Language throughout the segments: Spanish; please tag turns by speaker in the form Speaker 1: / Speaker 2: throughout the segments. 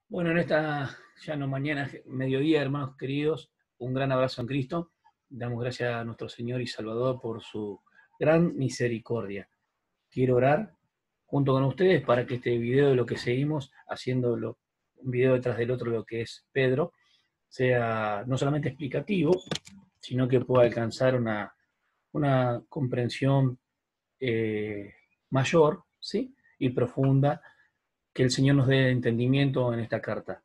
Speaker 1: Bueno, en esta ya no mañana, mediodía, hermanos queridos, un gran abrazo en Cristo. Damos gracias a nuestro Señor y Salvador por su gran misericordia. Quiero orar junto con ustedes para que este video de lo que seguimos, haciéndolo un video detrás del otro, lo que es Pedro, sea no solamente explicativo, sino que pueda alcanzar una comprensión mayor, ¿sí? Y profunda, que el Señor nos dé entendimiento en esta carta.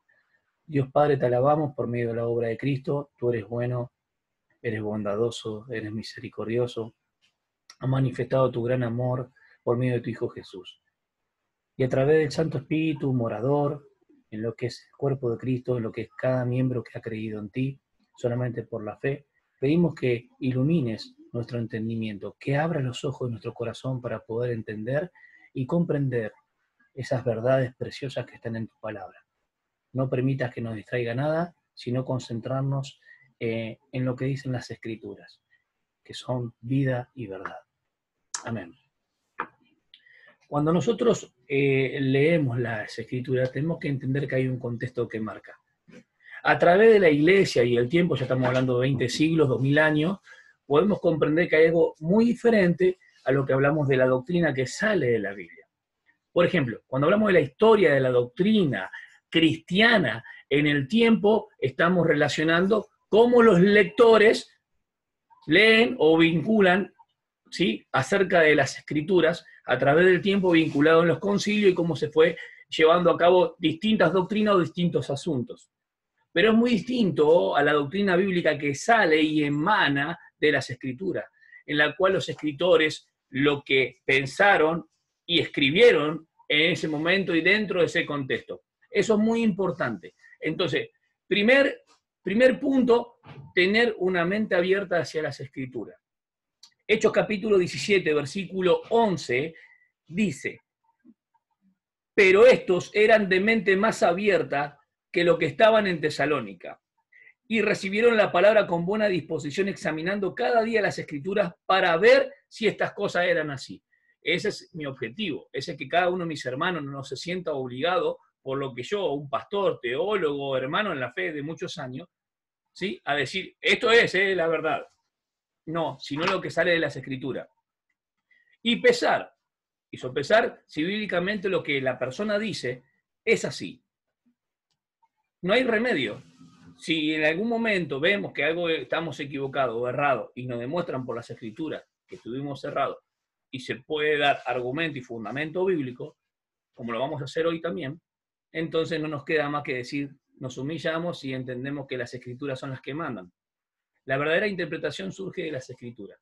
Speaker 1: Dios Padre, te alabamos por medio de la obra de Cristo. Tú eres bueno, eres bondadoso, eres misericordioso. Has manifestado tu gran amor por medio de tu Hijo Jesús. Y a través del Santo Espíritu, morador, en lo que es el cuerpo de Cristo, en lo que es cada miembro que ha creído en ti, solamente por la fe, pedimos que ilumines nuestro entendimiento, que abras los ojos de nuestro corazón para poder entender y comprender esas verdades preciosas que están en tu palabra. No permitas que nos distraiga nada, sino concentrarnos en lo que dicen las Escrituras, que son vida y verdad. Amén. Cuando nosotros leemos las Escrituras, tenemos que entender que hay un contexto que marca. A través de la Iglesia y el tiempo, ya estamos hablando de 20 siglos, 2000 años, podemos comprender que hay algo muy diferente a lo que hablamos de la doctrina que sale de la Biblia. Por ejemplo, cuando hablamos de la historia de la doctrina cristiana en el tiempo, estamos relacionando cómo los lectores leen o vinculan, ¿sí?, acerca de las Escrituras a través del tiempo vinculado en los concilios y cómo se fue llevando a cabo distintas doctrinas o distintos asuntos. Pero es muy distinto a la doctrina bíblica que sale y emana de las Escrituras, en la cual los escritores lo que pensaron y escribieron en ese momento y dentro de ese contexto. Eso es muy importante. Entonces, primer punto, tener una mente abierta hacia las Escrituras. Hechos capítulo 17, versículo 11, dice: pero estos eran de mente más abierta que los que estaban en Tesalónica, y recibieron la palabra con buena disposición, examinando cada día las Escrituras para ver si estas cosas eran así. Ese es mi objetivo, ese es que cada uno de mis hermanos no se sienta obligado por lo que yo, un pastor, teólogo, hermano en la fe de muchos años, ¿sí?, a decir, esto es la verdad. No, sino lo que sale de las Escrituras. Y pesar si bíblicamente lo que la persona dice es así. No hay remedio. Si en algún momento vemos que algo estamos equivocados o errados y nos demuestran por las Escrituras que estuvimos errados y se puede dar argumento y fundamento bíblico, como lo vamos a hacer hoy también, entonces no nos queda más que decir, nos humillamos y entendemos que las Escrituras son las que mandan. La verdadera interpretación surge de las Escrituras.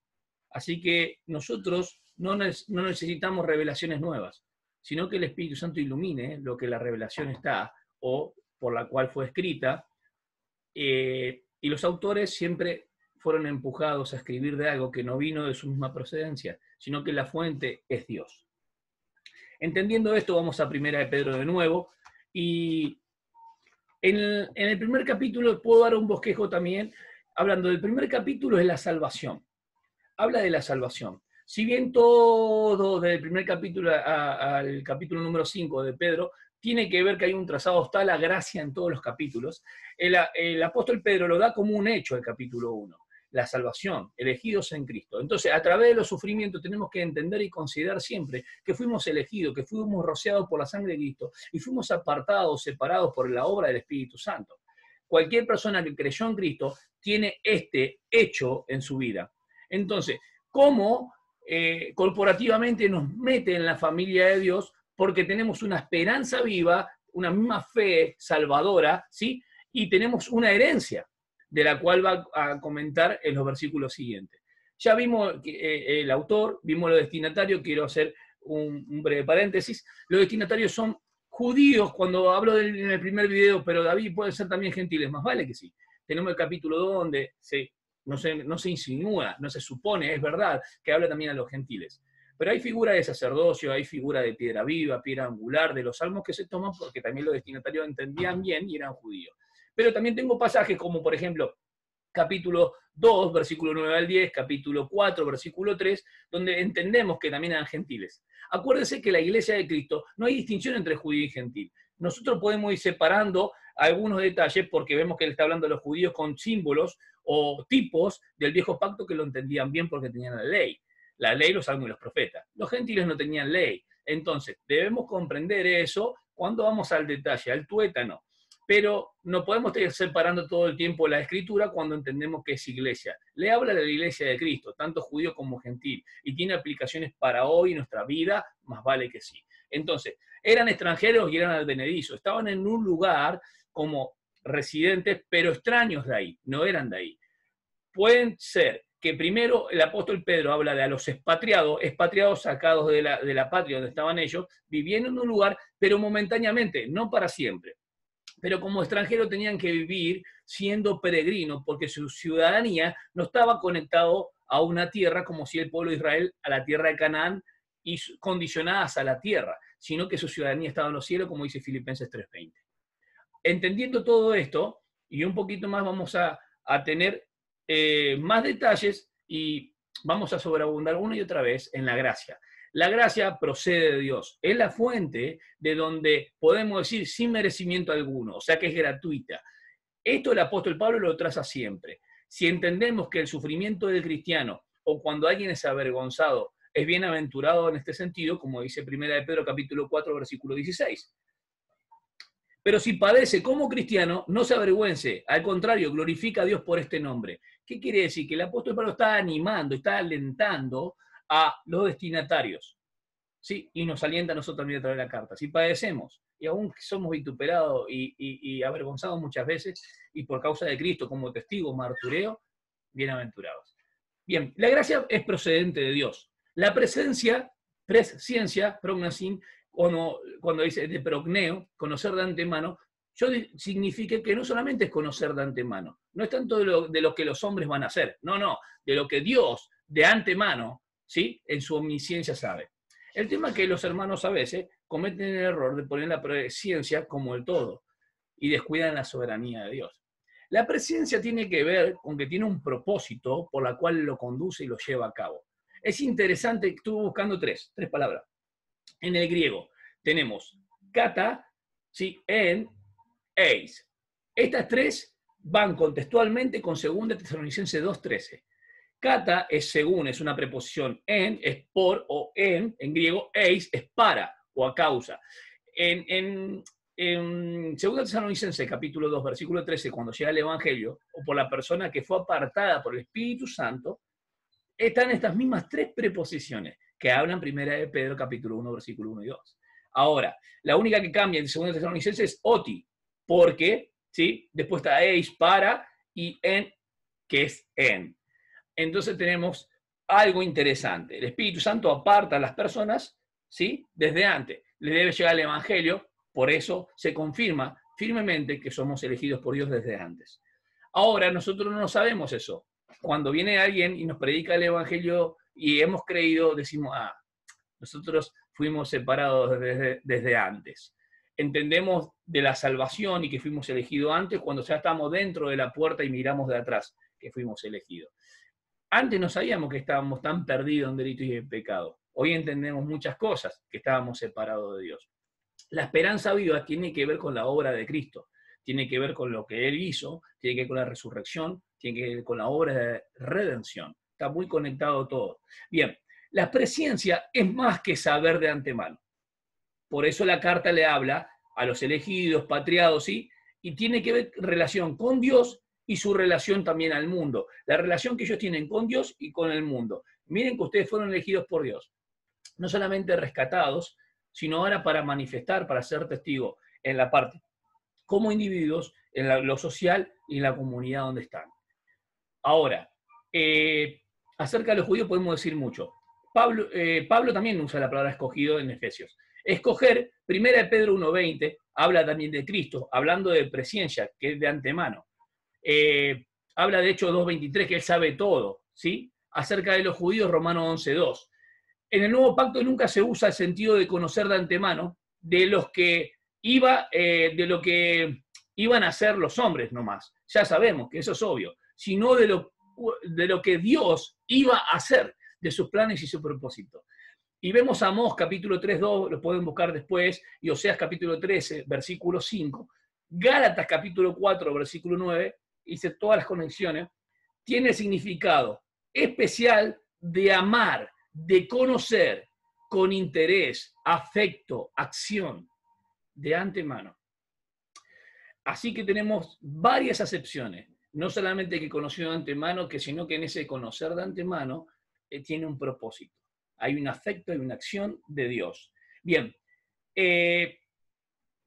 Speaker 1: Así que nosotros no necesitamos revelaciones nuevas, sino que el Espíritu Santo ilumine lo que la revelación está o por la cual fue escrita, y los autores siempre fueron empujados a escribir de algo que no vino de su misma procedencia, sino que la fuente es Dios. Entendiendo esto, vamos a Primera de Pedro de nuevo, y en el primer capítulo puedo dar un bosquejo también, hablando del primer capítulo, es la salvación. Habla de la salvación. Si bien todo desde el primer capítulo al capítulo número 5 de Pedro tiene que ver que hay un trazado, está la gracia en todos los capítulos, el apóstol Pedro lo da como un hecho el capítulo 1, la salvación, elegidos en Cristo. Entonces, a través de los sufrimientos tenemos que entender y considerar siempre que fuimos elegidos, que fuimos rociados por la sangre de Cristo y fuimos apartados, separados por la obra del Espíritu Santo. Cualquier persona que creyó en Cristo tiene este hecho en su vida. Entonces, ¿cómo corporativamente nos mete en la familia de Dios? Porque tenemos una esperanza viva, una misma fe salvadora, ¿sí? Y tenemos una herencia, de la cual va a comentar en los versículos siguientes. Ya vimos el autor, vimos los destinatarios, quiero hacer un breve paréntesis. Los destinatarios son judíos, cuando hablo en el primer video, pero David puede ser también gentiles, más vale que sí. Tenemos el capítulo 2 donde no se insinúa, no se supone, es verdad, que habla también a los gentiles. Pero hay figura de sacerdocio, hay figura de piedra viva, piedra angular, de los salmos que se toman porque también los destinatarios entendían bien y eran judíos. Pero también tengo pasajes como, por ejemplo, capítulo 2, versículo 9 al 10, capítulo 4, versículo 3, donde entendemos que también eran gentiles. Acuérdense que la iglesia de Cristo no hay distinción entre judío y gentil. Nosotros podemos ir separando algunos detalles porque vemos que él está hablando de los judíos con símbolos o tipos del viejo pacto que lo entendían bien porque tenían la ley. La ley, los salmos y los profetas. Los gentiles no tenían ley. Entonces, debemos comprender eso cuando vamos al detalle, al tuétano. Pero no podemos estar separando todo el tiempo la escritura cuando entendemos que es iglesia. Le habla de la iglesia de Cristo, tanto judío como gentil, y tiene aplicaciones para hoy, nuestra vida, más vale que sí. Entonces, eran extranjeros y eran advenedizos, estaban en un lugar como residentes, pero extraños de ahí, no eran de ahí. Pueden ser que primero el apóstol Pedro habla de a los expatriados sacados de la patria donde estaban ellos, viviendo en un lugar, pero momentáneamente, no para siempre. Pero como extranjeros tenían que vivir siendo peregrinos, porque su ciudadanía no estaba conectado a una tierra como si el pueblo de Israel a la tierra de Canaán y condicionadas a la tierra, sino que su ciudadanía estaba en los cielos, como dice Filipenses 3:20. Entendiendo todo esto, y un poquito más vamos a tener más detalles y vamos a sobreabundar una y otra vez en la gracia. La gracia procede de Dios, es la fuente de donde podemos decir sin merecimiento alguno, o sea que es gratuita. Esto el apóstol Pablo lo traza siempre. Si entendemos que el sufrimiento del cristiano o cuando alguien es avergonzado es bienaventurado en este sentido, como dice 1 de Pedro capítulo 4 versículo 16. Pero si padece como cristiano, no se avergüence, al contrario, glorifica a Dios por este nombre. ¿Qué quiere decir? Que el apóstol Pablo está animando, está alentando a los destinatarios, ¿sí? Y nos alienta a nosotros también a través de la carta. Si padecemos, y aún somos vituperados y avergonzados muchas veces, y por causa de Cristo como testigo martureo, bienaventurados. Bien, la gracia es procedente de Dios. La presciencia, prognasin, cuando dice de progneo, conocer de antemano, significa que no solamente es conocer de antemano, no es tanto de lo que los hombres van a hacer, no, de lo que Dios de antemano, ¿sí? En su omnisciencia sabe. El tema es que los hermanos a veces cometen el error de poner la presciencia como el todo y descuidan la soberanía de Dios. La presciencia tiene que ver con que tiene un propósito por la cual lo conduce y lo lleva a cabo. Es interesante, estuve buscando tres palabras. En el griego tenemos kata, ¿sí? En, eis. Estas tres van contextualmente con 2 Tesalonicenses 2:13. Kata es según, es una preposición. En es por o en griego. Eis es para o a causa. En 2 Tesalonicenses capítulo 2 versículo 13, cuando llega el Evangelio, o por la persona que fue apartada por el Espíritu Santo, están estas mismas tres preposiciones que hablan 1 de Pedro capítulo 1 versículo 1 y 2. Ahora, la única que cambia en 2 Tesalonicenses es oti, porque, ¿sí? Después está eis, para, y en, que es en. Entonces tenemos algo interesante. El Espíritu Santo aparta a las personas, ¿sí? Desde antes. Les debe llegar el Evangelio, por eso se confirma firmemente que somos elegidos por Dios desde antes. Ahora, nosotros no sabemos eso. Cuando viene alguien y nos predica el Evangelio y hemos creído, decimos, nosotros fuimos separados desde antes. Entendemos de la salvación y que fuimos elegidos antes cuando ya estamos dentro de la puerta y miramos de atrás que fuimos elegidos. Antes no sabíamos que estábamos tan perdidos en delitos y en pecado. Hoy entendemos muchas cosas, que estábamos separados de Dios. La esperanza viva tiene que ver con la obra de Cristo, tiene que ver con lo que Él hizo, tiene que ver con la resurrección, tiene que ver con la obra de redención. Está muy conectado todo. Bien, la presciencia es más que saber de antemano. Por eso la carta le habla a los elegidos, patriados, ¿sí? Y tiene que ver relación con Dios y su relación también al mundo. La relación que ellos tienen con Dios y con el mundo. Miren que ustedes fueron elegidos por Dios. No solamente rescatados, sino ahora para manifestar, para ser testigos en la parte como individuos, en lo social y en la comunidad donde están. Ahora, acerca de los judíos podemos decir mucho. Pablo también usa la palabra escogido en Efesios. Escoger, 1 de Pedro 1:20, habla también de Cristo, hablando de presciencia, que es de antemano. Habla de Hechos 2:23, que Él sabe todo, ¿sí? Acerca de los judíos, Romanos 11:2. En el Nuevo Pacto nunca se usa el sentido de conocer de antemano de lo que iban a ser los hombres nomás. Ya sabemos que eso es obvio. sino de lo que Dios iba a hacer, de sus planes y su propósito. Y vemos a Amós capítulo 3:2, lo pueden buscar después, y Oseas capítulo 13, versículo 5, Gálatas capítulo 4, versículo 9, hice todas las conexiones, tiene el significado especial de amar, de conocer con interés, afecto, acción, de antemano. Así que tenemos varias acepciones, no solamente que conoció de antemano, sino que en ese conocer de antemano tiene un propósito. Hay un afecto y una acción de Dios. Bien,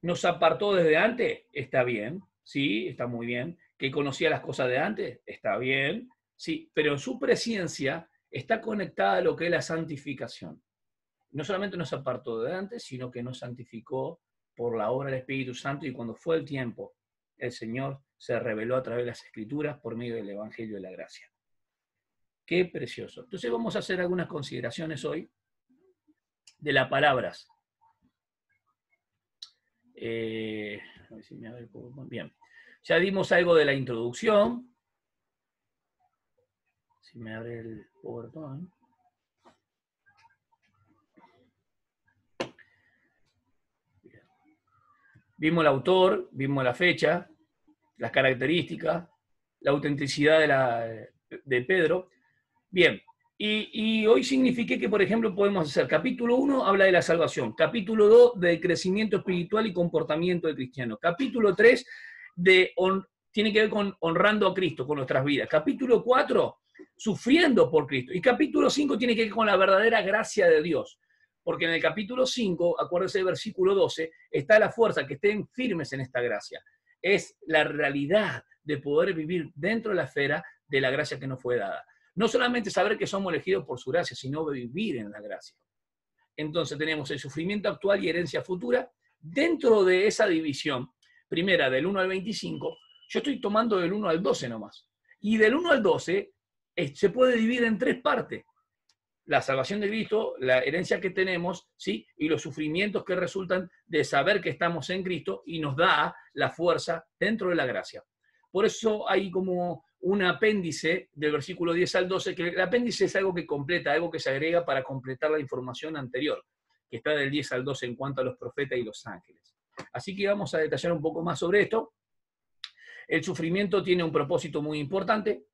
Speaker 1: nos apartó desde antes, está bien, sí, está muy bien. Que conocía las cosas de antes, está bien, sí, pero en su presencia está conectada a lo que es la santificación. No solamente nos apartó de antes, sino que nos santificó por la obra del Espíritu Santo, y cuando fue el tiempo, el Señor se reveló a través de las Escrituras por medio del Evangelio de la Gracia. Qué precioso. Entonces vamos a hacer algunas consideraciones hoy de las palabras. A ver si me abre el PowerPoint. Bien. Ya dimos algo de la introducción. Si me abre el PowerPoint. Bien. Vimos el autor, vimos la fecha, las características, la autenticidad de Pedro. Bien. Y hoy signifiqué que, por ejemplo, podemos hacer capítulo 1, habla de la salvación. Capítulo 2, del crecimiento espiritual y comportamiento del cristiano. Capítulo 3, tiene que ver con honrando a Cristo con nuestras vidas. Capítulo 4, sufriendo por Cristo. Y capítulo 5 tiene que ver con la verdadera gracia de Dios. Porque en el capítulo 5, acuérdense del versículo 12, está la fuerza, que estén firmes en esta gracia. Es la realidad de poder vivir dentro de la esfera de la gracia que nos fue dada. No solamente saber que somos elegidos por su gracia, sino vivir en la gracia. Entonces tenemos el sufrimiento actual y herencia futura. Dentro de esa división, primera del 1 al 25, yo estoy tomando del 1 al 12 nomás. Y del 1 al 12 se puede dividir en tres partes. La salvación de Cristo, la herencia que tenemos, ¿sí? Y los sufrimientos que resultan de saber que estamos en Cristo y nos da la fuerza dentro de la gracia. Por eso hay como un apéndice del versículo 10 al 12, que el apéndice es algo que completa, algo que se agrega para completar la información anterior, que está del 10 al 12 en cuanto a los profetas y los ángeles. Así que vamos a detallar un poco más sobre esto. El sufrimiento tiene un propósito muy importante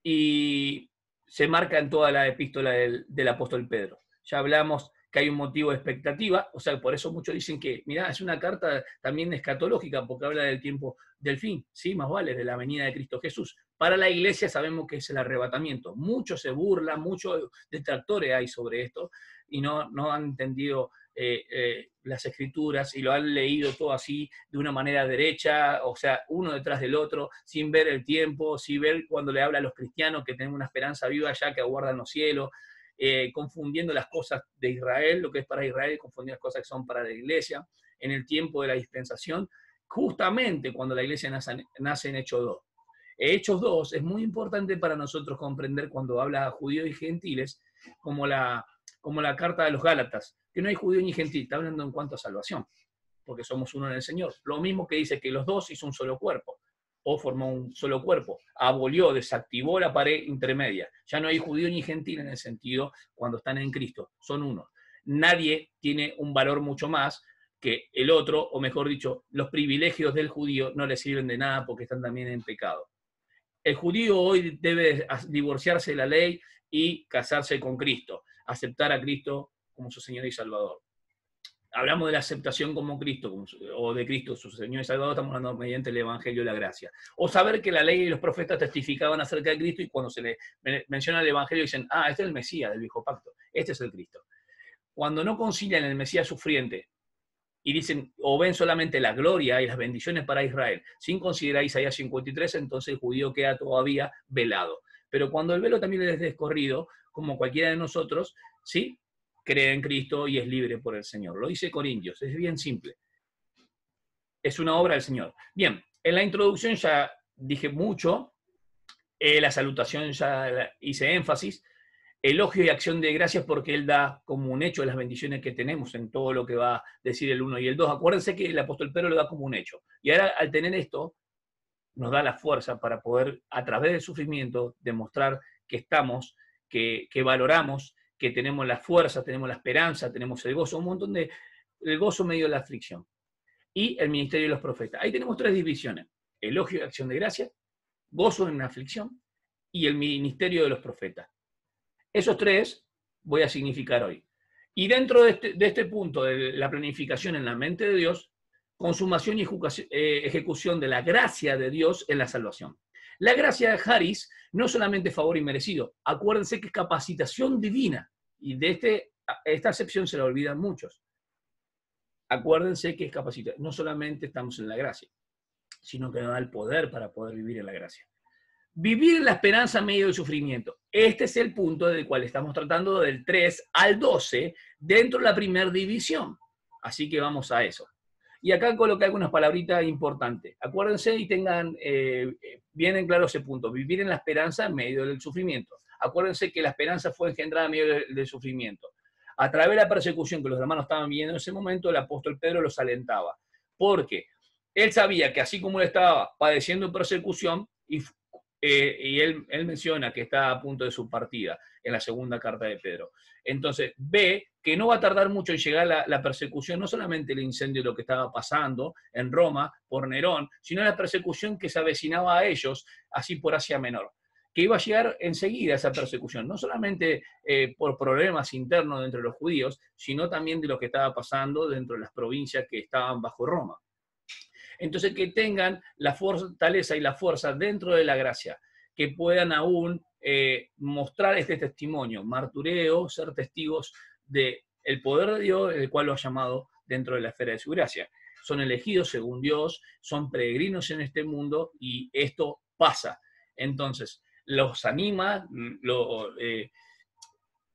Speaker 1: y se marca en toda la epístola del apóstol Pedro. Ya hablamos que hay un motivo de expectativa, o sea, por eso muchos dicen que, mirá, es una carta también escatológica, porque habla del tiempo del fin, sí, más vale, de la venida de Cristo Jesús. Para la iglesia sabemos que es el arrebatamiento. Muchos se burlan, muchos detractores hay sobre esto, y no han entendido las escrituras y lo han leído todo así de una manera derecha, o sea, uno detrás del otro, sin ver el tiempo, sin ver cuando le habla a los cristianos que tienen una esperanza viva ya que aguardan los cielos, confundiendo las cosas de Israel, lo que es para Israel, confundiendo las cosas que son para la iglesia, en el tiempo de la dispensación, justamente cuando la iglesia nace en Hechos 2. Hechos 2 es muy importante para nosotros comprender cuando habla a judíos y gentiles, como la carta de los Gálatas, que no hay judío ni gentil, está hablando en cuanto a salvación, porque somos uno en el Señor. Lo mismo que dice que los dos hizo un solo cuerpo, o formó un solo cuerpo, abolió, desactivó la pared intermedia. Ya no hay judío ni gentil en el sentido cuando están en Cristo, son uno. Nadie tiene un valor mucho más que el otro, o mejor dicho, los privilegios del judío no le sirven de nada porque están también en pecado. El judío hoy debe divorciarse de la ley y casarse con Cristo, aceptar a Cristo como su Señor y Salvador. Hablamos de la aceptación como Cristo, o de Cristo, su Señor y Salvador, estamos hablando mediante el Evangelio de la Gracia. O saber que la ley y los profetas testificaban acerca de Cristo y cuando se le menciona el Evangelio dicen, este es el Mesías del viejo pacto, este es el Cristo. Cuando no concilian el Mesías sufriente y dicen, o ven solamente la gloria y las bendiciones para Israel, sin considerar Isaías 53, entonces el judío queda todavía velado. Pero cuando el velo también es descorrido, como cualquiera de nosotros, ¿sí?, cree en Cristo y es libre por el Señor. Lo dice Corintios, es bien simple. Es una obra del Señor. Bien, en la introducción ya dije mucho, la salutación ya hice énfasis, elogio y acción de gracias porque Él da como un hecho las bendiciones que tenemos en todo lo que va a decir el 1 y el 2. Acuérdense que el apóstol Pedro lo da como un hecho. Y ahora, al tener esto, nos da la fuerza para poder, a través del sufrimiento, demostrar que estamos, que valoramos, que tenemos la fuerza, tenemos la esperanza, tenemos el gozo, un montón de, el gozo medio de la aflicción. Y el ministerio de los profetas. Ahí tenemos tres divisiones: elogio y acción de gracia, gozo en la aflicción y el ministerio de los profetas. Esos tres voy a significar hoy. Y dentro de este punto de la planificación en la mente de Dios, consumación y ejecución de la gracia de Dios en la salvación. La gracia de Haris no solamente favor inmerecido, acuérdense que es capacitación divina, y de esta acepción se la olvidan muchos. Acuérdense que es capacitación, no solamente estamos en la gracia, sino que nos da el poder para poder vivir en la gracia. Vivir en la esperanza en medio del sufrimiento. Este es el punto del cual estamos tratando del 3 al 12 dentro de la primera división. Así que vamos a eso. Y acá coloqué algunas palabritas importantes. Acuérdense y tengan bien en claro ese punto. Vivir en la esperanza en medio del sufrimiento. Acuérdense que la esperanza fue engendrada en medio del sufrimiento. A través de la persecución que los hermanos estaban viviendo en ese momento, el apóstol Pedro los alentaba. Porque él sabía que así como él estaba padeciendo persecución, y él menciona que está a punto de su partida en la segunda carta de Pedro. Entonces ve que no va a tardar mucho en llegar la persecución, no solamente el incendio de lo que estaba pasando en Roma por Nerón, sino la persecución que se avecinaba a ellos, así por Asia Menor, que iba a llegar enseguida esa persecución, no solamente por problemas internos dentro de los judíos, sino también de lo que estaba pasando dentro de las provincias que estaban bajo Roma. Entonces, que tengan la fortaleza y la fuerza dentro de la gracia, que puedan aún mostrar este testimonio, martureo, ser testigos del poder de Dios, el cual lo ha llamado dentro de la esfera de su gracia. Son elegidos según Dios, son peregrinos en este mundo y esto pasa. Entonces, los anima,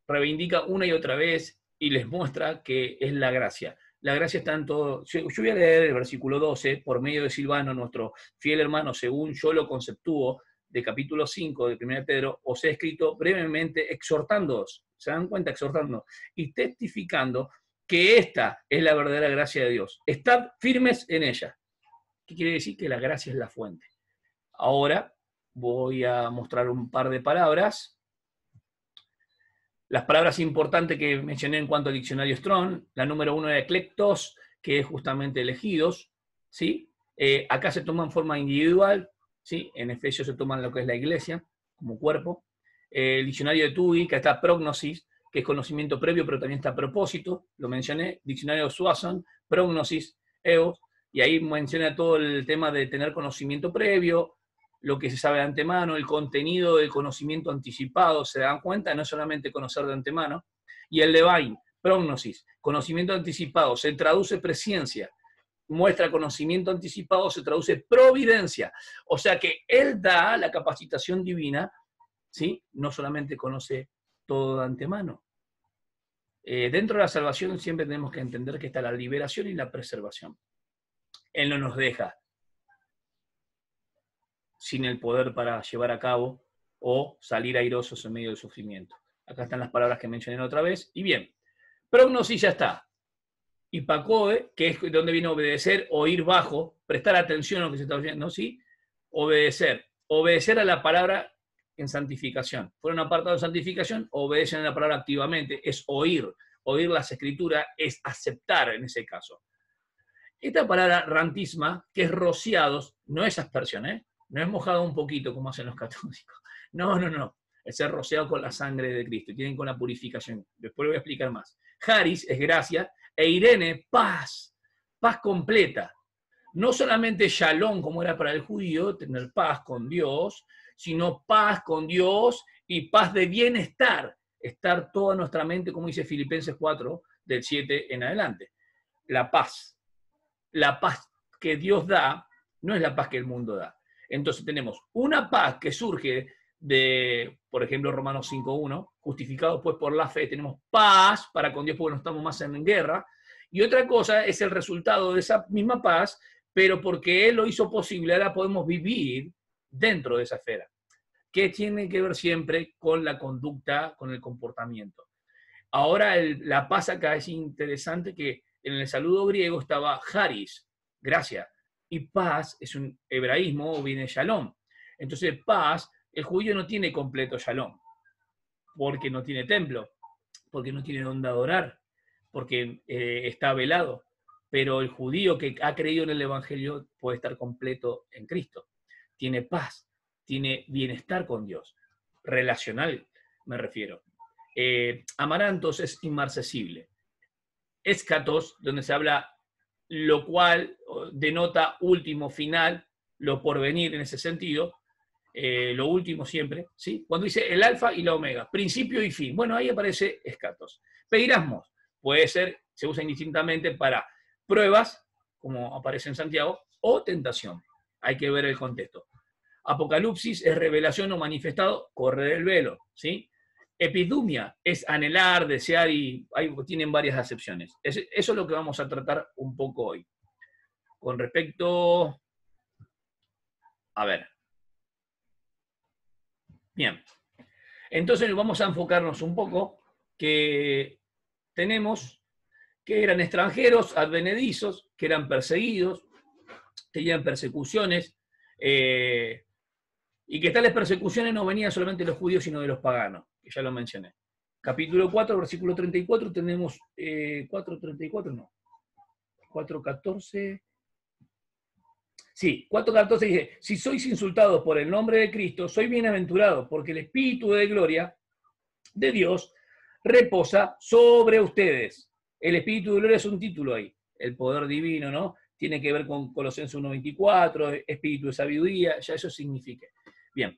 Speaker 1: reivindica una y otra vez y les muestra que es la gracia. La gracia está en todo. Yo voy a leer el versículo 12, por medio de Silvano, nuestro fiel hermano, según yo lo conceptúo, de capítulo 5 de 1 Pedro, os he escrito brevemente exhortándoos, ¿se dan cuenta? Exhortando y testificando que esta es la verdadera gracia de Dios. Estad firmes en ella. ¿Qué quiere decir? Que la gracia es la fuente. Ahora voy a mostrar un par de palabras. Las palabras importantes que mencioné en cuanto al diccionario Strong, la número 1 era eclectos, que es justamente elegidos, ¿sí? Acá se toma en forma individual, ¿sí? En Efesios se toman lo que es la iglesia, como cuerpo. El diccionario de Tuggy, que está prognosis, que es conocimiento previo, pero también está propósito, lo mencioné. Diccionario de Swanson, prognosis, eos, y ahí menciona todo el tema de tener conocimiento previo, lo que se sabe de antemano, el contenido del conocimiento anticipado, ¿se dan cuenta? No es solamente conocer de antemano. Y el Levine, prognosis, conocimiento anticipado, se traduce presciencia, muestra conocimiento anticipado, se traduce providencia. O sea que él da la capacitación divina, ¿sí? No solamente conoce todo de antemano. Dentro de la salvación siempre tenemos que entender que está la liberación y la preservación. Él no nos deja sin el poder para llevar a cabo o salir airosos en medio del sufrimiento. Acá están las palabras que mencioné otra vez. Y bien, prognosis ya está. Y pacoe, que es donde viene obedecer, oír bajo, prestar atención a lo que se está oyendo, ¿no? ¿Sí? Obedecer. Obedecer a la palabra en santificación. Fueron apartados de santificación, obedecen a la palabra activamente, es oír. Oír las escrituras es aceptar en ese caso. Esta palabra rantisma, que es rociados, no es aspersión, ¿eh? No es mojado un poquito como hacen los católicos. No, no, no. Es ser rociado con la sangre de Cristo. Tienen con la purificación. Después lo voy a explicar más. Haris es gracia e Irene, paz. Paz completa. No solamente shalom, como era para el judío, tener paz con Dios, sino paz con Dios y paz de bienestar. Estar toda nuestra mente, como dice Filipenses 4, del 7 en adelante. La paz. La paz que Dios da no es la paz que el mundo da. Entonces tenemos una paz que surge de, por ejemplo, Romanos 5.1, justificados pues por la fe, tenemos paz para con Dios porque no estamos más en guerra, y otra cosa es el resultado de esa misma paz, pero porque Él lo hizo posible, ahora podemos vivir dentro de esa esfera, que tiene que ver siempre con la conducta, con el comportamiento. Ahora la paz acá es interesante que en el saludo griego estaba Haris, gracia, Y paz es un hebraísmo, viene de shalom. Entonces, paz, el judío no tiene completo shalom, porque no tiene templo, porque no tiene dónde adorar, porque está velado. Pero el judío que ha creído en el Evangelio puede estar completo en Cristo. Tiene paz, tiene bienestar con Dios, relacional me refiero. Amarantos es inmarcesible. Escatos, donde se habla lo cual denota último, final, lo porvenir en ese sentido, lo último siempre, ¿sí? Cuando dice el alfa y la omega, principio y fin, bueno, ahí aparece escatos. Peirasmos puede ser, se usa indistintamente para pruebas, como aparece en Santiago, o tentación. Hay que ver el contexto. Apocalipsis es revelación o manifestado, correr el velo, ¿sí? Epidumia es anhelar, desear y tienen varias acepciones. Eso es lo que vamos a tratar un poco hoy. Con respecto, a ver. Bien. Entonces vamos a enfocarnos un poco que tenemos que eran extranjeros, advenedizos, que eran perseguidos, tenían persecuciones, y que tales persecuciones no venían solamente de los judíos, sino de los paganos, que ya lo mencioné. Capítulo 4, versículo 34, tenemos 4.34, no, 4.14. Sí, 4.14 dice, si sois insultados por el nombre de Cristo, soy bienaventurado, porque el Espíritu de gloria de Dios reposa sobre ustedes. El Espíritu de gloria es un título ahí, el poder divino, ¿no? Tiene que ver con Colosenses 1.24, Espíritu de sabiduría, ya eso significa. Bien.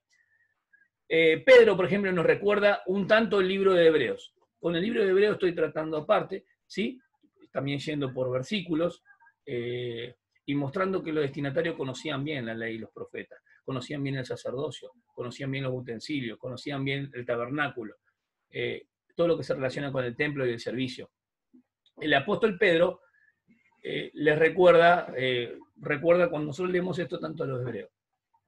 Speaker 1: Pedro, por ejemplo, nos recuerda un tanto el libro de Hebreos. Con el libro de Hebreos estoy tratando aparte, ¿sí? También yendo por versículos y mostrando que los destinatarios conocían bien la ley y los profetas, conocían bien el sacerdocio, conocían bien los utensilios, conocían bien el tabernáculo, todo lo que se relaciona con el templo y el servicio. El apóstol Pedro les recuerda cuando nosotros leemos esto tanto a los hebreos.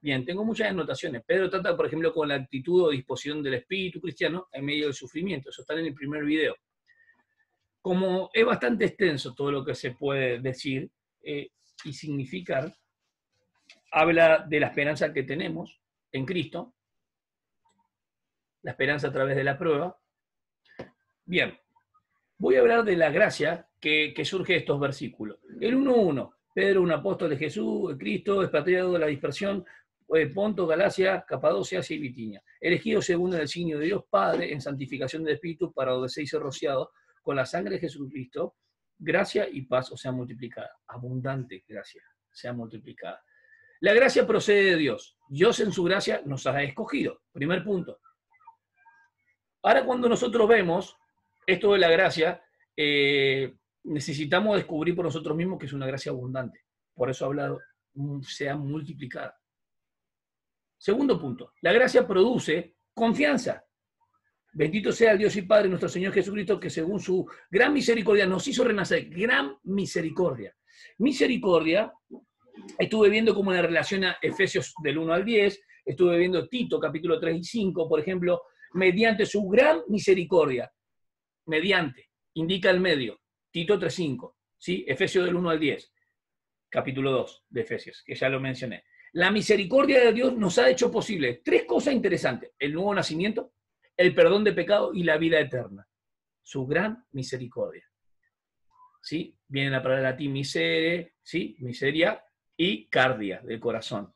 Speaker 1: Bien, tengo muchas anotaciones. Pedro trata, por ejemplo, con la actitud o disposición del espíritu cristiano en medio del sufrimiento. Eso está en el primer video. Como es bastante extenso todo lo que se puede decir y significar, habla de la esperanza que tenemos en Cristo, la esperanza a través de la prueba. Bien, voy a hablar de la gracia que surge de estos versículos. El 1.1, Pedro, un apóstol de Jesús, de Cristo, expatriado de la dispersión, Ponto, Galacia, Capadocia, Asia y Bitinia, elegido según el designio de Dios Padre en santificación del Espíritu para obedecer y rociado con la sangre de Jesucristo, gracia y paz o sea multiplicada, abundante gracia sea multiplicada. La gracia procede de Dios. Dios en su gracia nos ha escogido. Primer punto. Ahora cuando nosotros vemos esto de la gracia, necesitamos descubrir por nosotros mismos que es una gracia abundante. Por eso habla sea multiplicada. Segundo punto, la gracia produce confianza. Bendito sea el Dios y Padre nuestro Señor Jesucristo, que según su gran misericordia nos hizo renacer. Gran misericordia. Misericordia, estuve viendo cómo la relaciona Efesios del 1 al 10, estuve viendo Tito capítulo 3 y 5, por ejemplo, mediante su gran misericordia. Mediante, indica el medio. Tito 3.5, ¿sí? Efesios del 1 al 10, capítulo 2 de Efesios, que ya lo mencioné. La misericordia de Dios nos ha hecho posible tres cosas interesantes: el nuevo nacimiento, el perdón de pecado y la vida eterna. Su gran misericordia. ¿Sí? Viene la palabra latín misere, ¿sí? Miseria y cardia, del corazón.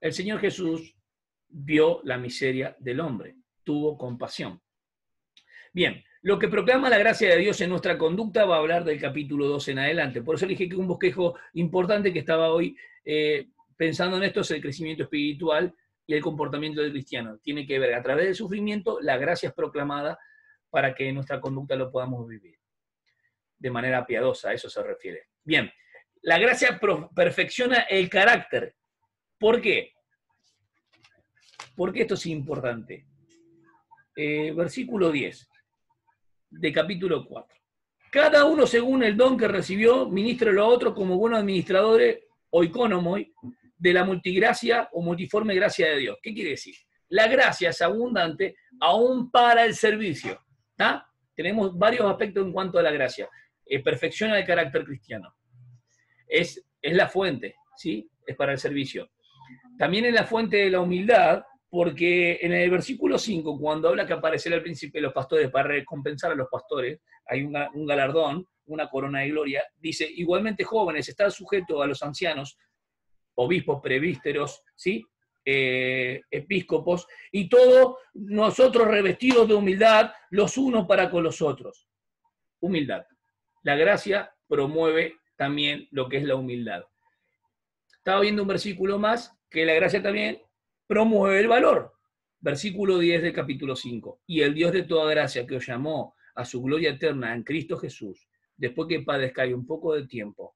Speaker 1: El Señor Jesús vio la miseria del hombre, tuvo compasión. Bien, lo que proclama la gracia de Dios en nuestra conducta va a hablar del capítulo 2 en adelante. Por eso dije que un bosquejo importante que estaba hoy pensando en esto es el crecimiento espiritual y el comportamiento del cristiano. Tiene que ver, a través del sufrimiento, la gracia es proclamada para que nuestra conducta lo podamos vivir de manera piadosa, a eso se refiere. Bien, la gracia perfecciona el carácter. ¿Por qué? Porque esto es importante. Versículo 10 de capítulo 4. Cada uno según el don que recibió, ministrelo a otro como buenos administradores o economoi de la multigracia o multiforme gracia de Dios. ¿Qué quiere decir? La gracia es abundante aún para el servicio. ¿Tá? Tenemos varios aspectos en cuanto a la gracia. Perfecciona el carácter cristiano. Es la fuente, ¿sí? Es para el servicio. También es la fuente de la humildad, porque en el versículo 5, cuando habla que aparecerá el príncipe de los pastores para recompensar a los pastores, hay un galardón, una corona de gloria, dice, igualmente jóvenes, están sujetos a los ancianos, obispos, presbíteros, ¿sí? Episcopos, y todos nosotros revestidos de humildad los unos para con los otros. Humildad. La gracia promueve también lo que es la humildad. Estaba viendo un versículo más, que la gracia también promueve el valor. Versículo 10 del capítulo 5. Y el Dios de toda gracia que os llamó a su gloria eterna en Cristo Jesús, después que padezcáis un poco de tiempo,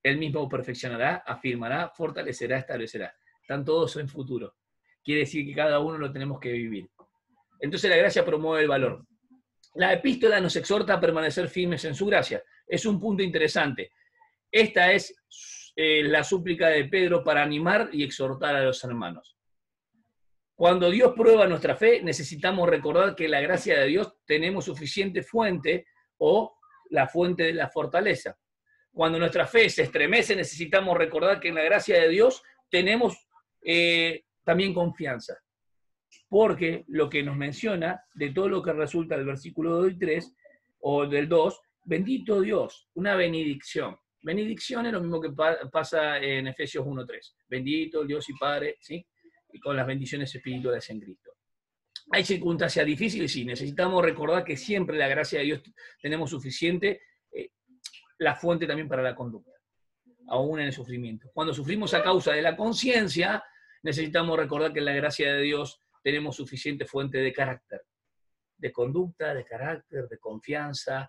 Speaker 1: Él mismo perfeccionará, afirmará, fortalecerá, establecerá. Están todos en futuro. Quiere decir que cada uno lo tenemos que vivir. Entonces la gracia promueve el valor. La epístola nos exhorta a permanecer firmes en su gracia. Es un punto interesante. Esta es la súplica de Pedro para animar y exhortar a los hermanos. Cuando Dios prueba nuestra fe, necesitamos recordar que en la gracia de Dios tenemos suficiente fuente o la fuente de la fortaleza. Cuando nuestra fe se estremece, necesitamos recordar que en la gracia de Dios tenemos también confianza. Porque lo que nos menciona, de todo lo que resulta del versículo 2 y 3, o del 2, bendito Dios, una benedicción. Benedicción es lo mismo que pasa en Efesios 1:3. Bendito Dios y Padre, ¿sí? Y con las bendiciones espirituales en Cristo. Hay circunstancias difíciles, sí, necesitamos recordar que siempre la gracia de Dios tenemos suficiente, la fuente también para la conducta, aún en el sufrimiento. Cuando sufrimos a causa de la conciencia, necesitamos recordar que en la gracia de Dios tenemos suficiente fuente de carácter, de conducta, de carácter, de confianza,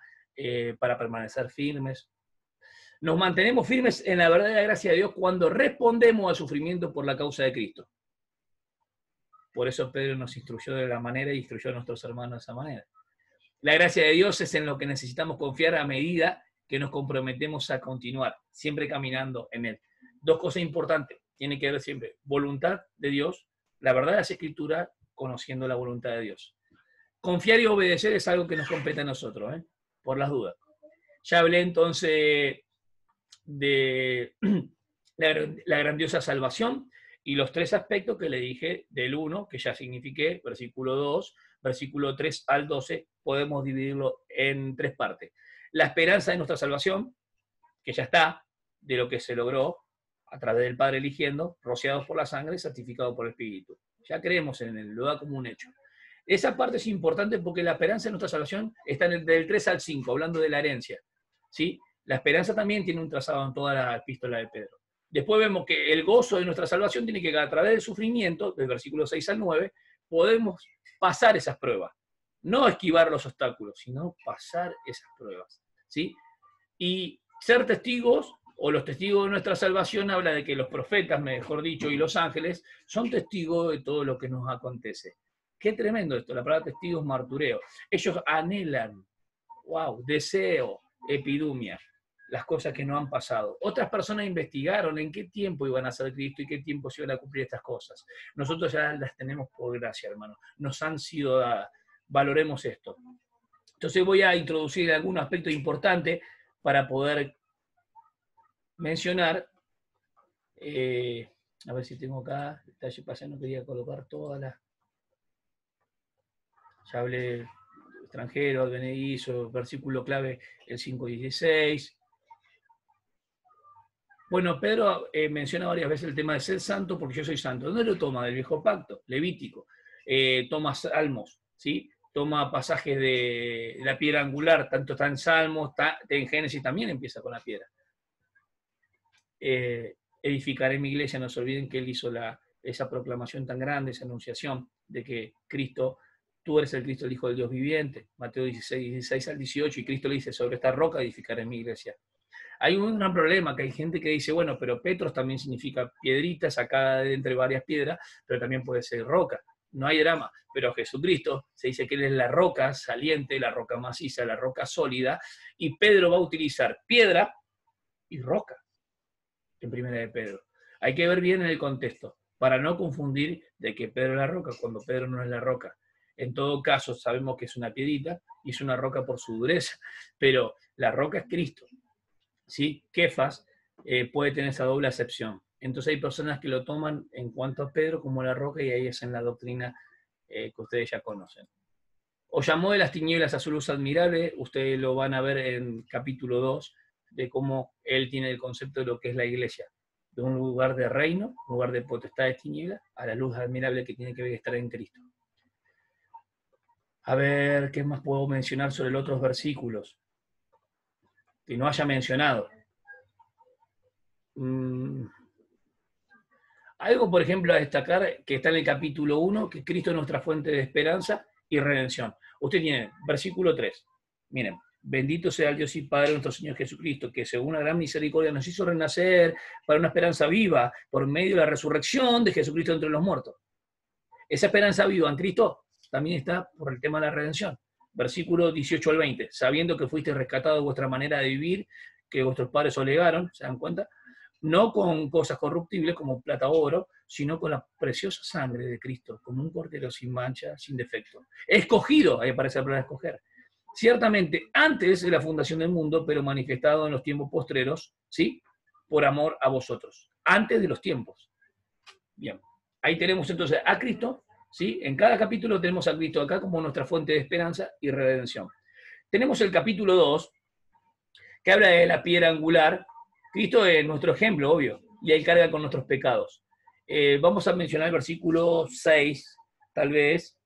Speaker 1: para permanecer firmes. Nos mantenemos firmes en la verdadera gracia de Dios cuando respondemos al sufrimiento por la causa de Cristo. Por eso Pedro nos instruyó de la manera y instruyó a nuestros hermanos de esa manera. La gracia de Dios es en lo que necesitamos confiar a medida que nos comprometemos a continuar, siempre caminando en Él. Dos cosas importantes, tiene que ver siempre, voluntad de Dios, la verdad de las Escrituras, conociendo la voluntad de Dios. Confiar y obedecer es algo que nos compete a nosotros, por las dudas. Ya hablé entonces de la grandiosa salvación y los tres aspectos que le dije del 1, que ya signifiqué, versículo 2, versículo 3 al 12, podemos dividirlo en tres partes. La esperanza de nuestra salvación, que ya está, de lo que se logró a través del Padre eligiendo, rociados por la sangre, santificados por el Espíritu. Ya creemos en él, lo da como un hecho. Esa parte es importante porque la esperanza de nuestra salvación está del 3 al 5, hablando de la herencia, ¿sí? La esperanza también tiene un trazado en toda la epístola de Pedro. Después vemos que el gozo de nuestra salvación tiene que, a través del sufrimiento, del versículo 6 al 9, podemos pasar esas pruebas. No esquivar los obstáculos, sino pasar esas pruebas, ¿sí? Y ser testigos, o los testigos de nuestra salvación, habla de que los profetas, mejor dicho, y los ángeles, son testigos de todo lo que nos acontece. Qué tremendo esto, la palabra testigo es martureo. Ellos anhelan, wow, deseo, epidumia, las cosas que no han pasado. Otras personas investigaron en qué tiempo iban a ser Cristo y qué tiempo se iban a cumplir estas cosas. Nosotros ya las tenemos por gracia, hermano. Nos han sido dadas. Valoremos esto. Entonces voy a introducir algún aspecto importante para poder mencionar. A ver si tengo acá, detalle pasado, no quería colocar todas las. Ya hablé extranjero, advenedizo, versículo clave, el 5:16. Bueno, Pedro menciona varias veces el tema de ser santo porque yo soy santo. ¿Dónde lo toma? Del viejo pacto, levítico. Toma salmos, ¿sí? Toma pasajes de la piedra angular, tanto está en Salmos, está en Génesis también empieza con la piedra. Edificaré mi iglesia, no se olviden que él hizo esa proclamación tan grande, esa anunciación de que Cristo, tú eres el Cristo, el Hijo del Dios viviente, Mateo 16 al 18, y Cristo le dice, sobre esta roca edificaré mi iglesia. Hay un gran problema, que hay gente que dice, bueno, pero Petros también significa piedrita sacada de entre varias piedras, pero también puede ser roca. No hay drama, pero Jesucristo se dice que Él es la roca saliente, la roca maciza, la roca sólida, y Pedro va a utilizar piedra y roca en primera de Pedro. Hay que ver bien en el contexto, para no confundir de que Pedro es la roca, cuando Pedro no es la roca. En todo caso, sabemos que es una piedrita y es una roca por su dureza, pero la roca es Cristo. ¿Sí? Kefas puede tener esa doble acepción. Entonces hay personas que lo toman en cuanto a Pedro como la roca, y ahí es en la doctrina que ustedes ya conocen. Os llamó de las tinieblas a su luz admirable, ustedes lo van a ver en capítulo 2, de cómo él tiene el concepto de lo que es la iglesia, de un lugar de reino, un lugar de potestad de tinieblas, a la luz admirable que tiene que ver estar en Cristo. A ver, ¿qué más puedo mencionar sobre los otros versículos que no haya mencionado? Algo, por ejemplo, a destacar, que está en el capítulo 1, que Cristo es nuestra fuente de esperanza y redención. Usted tiene versículo 3. Miren, bendito sea el Dios y Padre de nuestro Señor Jesucristo, que según una gran misericordia nos hizo renacer para una esperanza viva por medio de la resurrección de Jesucristo entre los muertos. Esa esperanza viva en Cristo también está por el tema de la redención. Versículo 18 al 20. Sabiendo que fuiste rescatado de vuestra manera de vivir, que vuestros padres os legaron, ¿se dan cuenta? No con cosas corruptibles como plata o oro, sino con la preciosa sangre de Cristo, como un cordero sin mancha, sin defecto. Escogido, ahí aparece la palabra escoger, ciertamente antes de la fundación del mundo, pero manifestado en los tiempos postreros, ¿sí? Por amor a vosotros, antes de los tiempos. Bien, ahí tenemos entonces a Cristo, ¿sí? En cada capítulo tenemos a Cristo acá como nuestra fuente de esperanza y redención. Tenemos el capítulo 2, que habla de la piedra angular. Cristo es nuestro ejemplo, obvio, y Él carga con nuestros pecados. Vamos a mencionar el versículo 6, tal vez,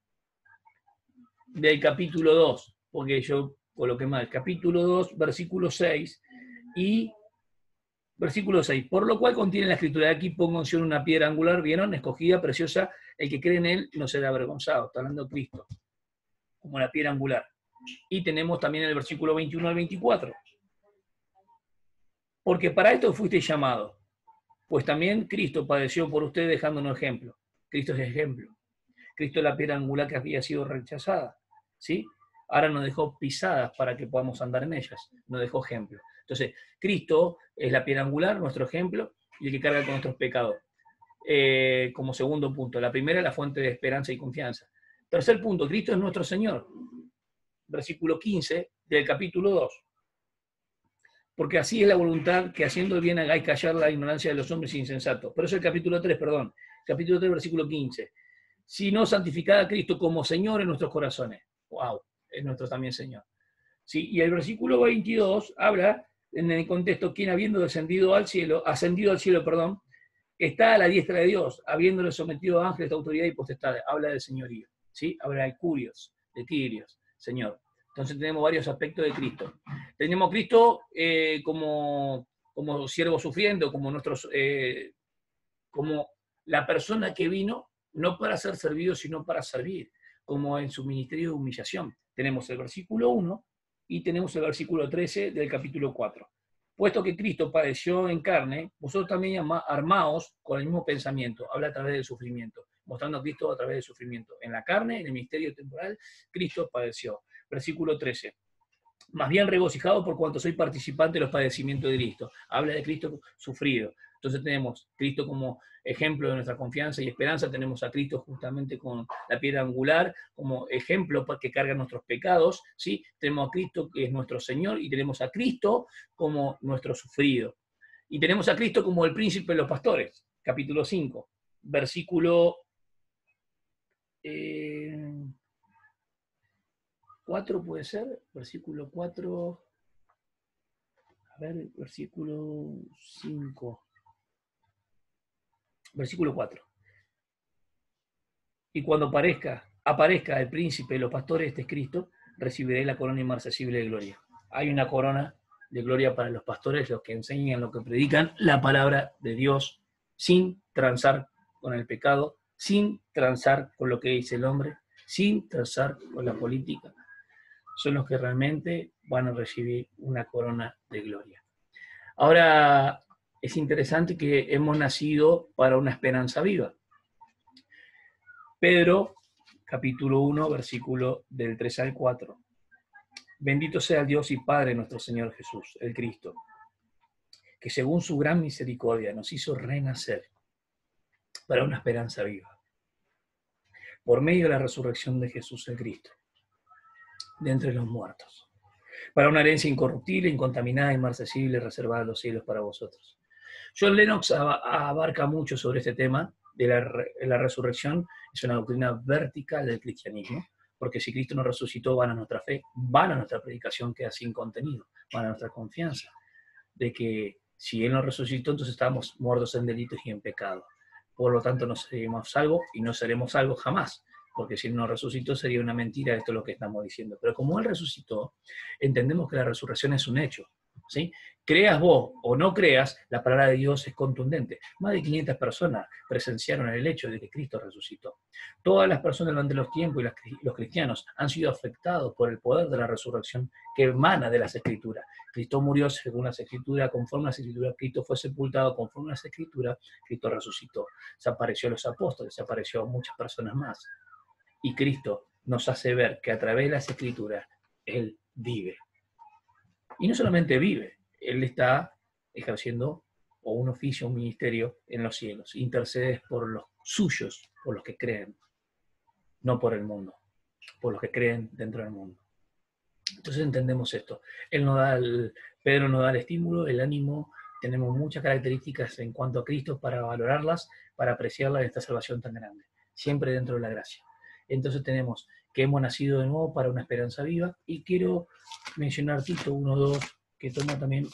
Speaker 1: del capítulo 2, porque yo coloqué mal. Capítulo 2, versículo 6 y versículo 6. Por lo cual contiene la escritura, aquí pongo en Sion una piedra angular, ¿vieron? Escogida, preciosa, el que cree en Él no será avergonzado. Está hablando de Cristo, como la piedra angular. Y tenemos también el versículo 21 al 24. Porque para esto fuiste llamado, pues también Cristo padeció por usted dejándonos ejemplo. Cristo es ejemplo. Cristo es la piedra angular que había sido rechazada, ¿sí? Ahora nos dejó pisadas para que podamos andar en ellas, nos dejó ejemplo. Entonces, Cristo es la piedra angular, nuestro ejemplo, y el que carga con nuestros pecados. Como segundo punto. La primera es la fuente de esperanza y confianza. Tercer punto, Cristo es nuestro Señor. Versículo 15 del capítulo 2. Porque así es la voluntad, que haciendo el bien hagáis callar la ignorancia de los hombres insensatos. Por eso el capítulo 3, perdón. Capítulo 3, versículo 15. Sino santificad a Cristo como Señor en nuestros corazones. ¡Wow! Es nuestro también Señor. ¿Sí? Y el versículo 22 habla, en el contexto, quien habiendo ascendido al cielo, perdón, está a la diestra de Dios, habiéndole sometido a ángeles de autoridad y potestad. Habla del señorío. ¿Sí? Habla de Curios, de Tirios, Señor. Entonces tenemos varios aspectos de Cristo. Tenemos a Cristo como siervo sufriendo, como la persona que vino no para ser servido, sino para servir, como en su ministerio de humillación. Tenemos el versículo 1 y tenemos el versículo 13 del capítulo 4. Puesto que Cristo padeció en carne, vosotros también armaos con el mismo pensamiento. Habla a través del sufrimiento, mostrando a Cristo a través del sufrimiento. En la carne, en el ministerio temporal, Cristo padeció. Versículo 13. Más bien regocijado por cuanto soy participante de los padecimientos de Cristo. Habla de Cristo sufrido. Entonces tenemos Cristo como ejemplo de nuestra confianza y esperanza, tenemos a Cristo justamente con la piedra angular como ejemplo para que carga nuestros pecados, ¿sí? Tenemos a Cristo que es nuestro Señor y tenemos a Cristo como nuestro sufrido. Y tenemos a Cristo como el príncipe de los pastores, capítulo 5, versículo 4 puede ser, versículo 4, a ver, versículo 5, versículo 4. Y cuando aparezca el príncipe de los pastores, este es Cristo, recibiré la corona inmarcesible de gloria. Hay una corona de gloria para los pastores, los que enseñan, los que predican la palabra de Dios, sin transar con el pecado, sin transar con lo que dice el hombre, sin transar con la política. Son los que realmente van a recibir una corona de gloria. Ahora, es interesante que hemos nacido para una esperanza viva. Pedro, capítulo 1, versículo del 3 al 4. Bendito sea el Dios y Padre nuestro Señor Jesús, el Cristo, que según su gran misericordia nos hizo renacer para una esperanza viva, por medio de la resurrección de Jesús el Cristo, de entre los muertos, para una herencia incorruptible, incontaminada, inmarcesible, reservada a los cielos para vosotros, John Lennox abarca mucho sobre este tema de la resurrección. Es una doctrina vertical del cristianismo, porque si Cristo nos resucitó, van a nuestra fe, van a nuestra predicación, queda sin contenido, van a nuestra confianza de que si Él nos resucitó, entonces estamos muertos en delitos y en pecado. Por lo tanto, no seremos salvos y no seremos salvos jamás, porque si Él nos resucitó sería una mentira esto es lo que estamos diciendo. Pero como Él resucitó, entendemos que la resurrección es un hecho, ¿sí? Creas vos o no creas, la palabra de Dios es contundente. Más de 500 personas presenciaron el hecho de que Cristo resucitó. Todas las personas durante los tiempos y los cristianos han sido afectados por el poder de la resurrección que emana de las Escrituras. Cristo murió según las Escrituras, conforme a las Escrituras. Cristo fue sepultado conforme a las Escrituras. Cristo resucitó. Se apareció a los apóstoles, se apareció a muchas personas más. Y Cristo nos hace ver que a través de las Escrituras Él vive. Y no solamente vive, Él está ejerciendo o un oficio, un ministerio en los cielos. Intercede por los suyos, por los que creen, no por el mundo, por los que creen dentro del mundo. Entonces entendemos esto. Pedro nos da el estímulo, el ánimo. Tenemos muchas características en cuanto a Cristo para valorarlas, para apreciarlas en esta salvación tan grande, siempre dentro de la gracia. Entonces tenemos que hemos nacido de nuevo para una esperanza viva, y quiero mencionar Tito 1:2, que toma también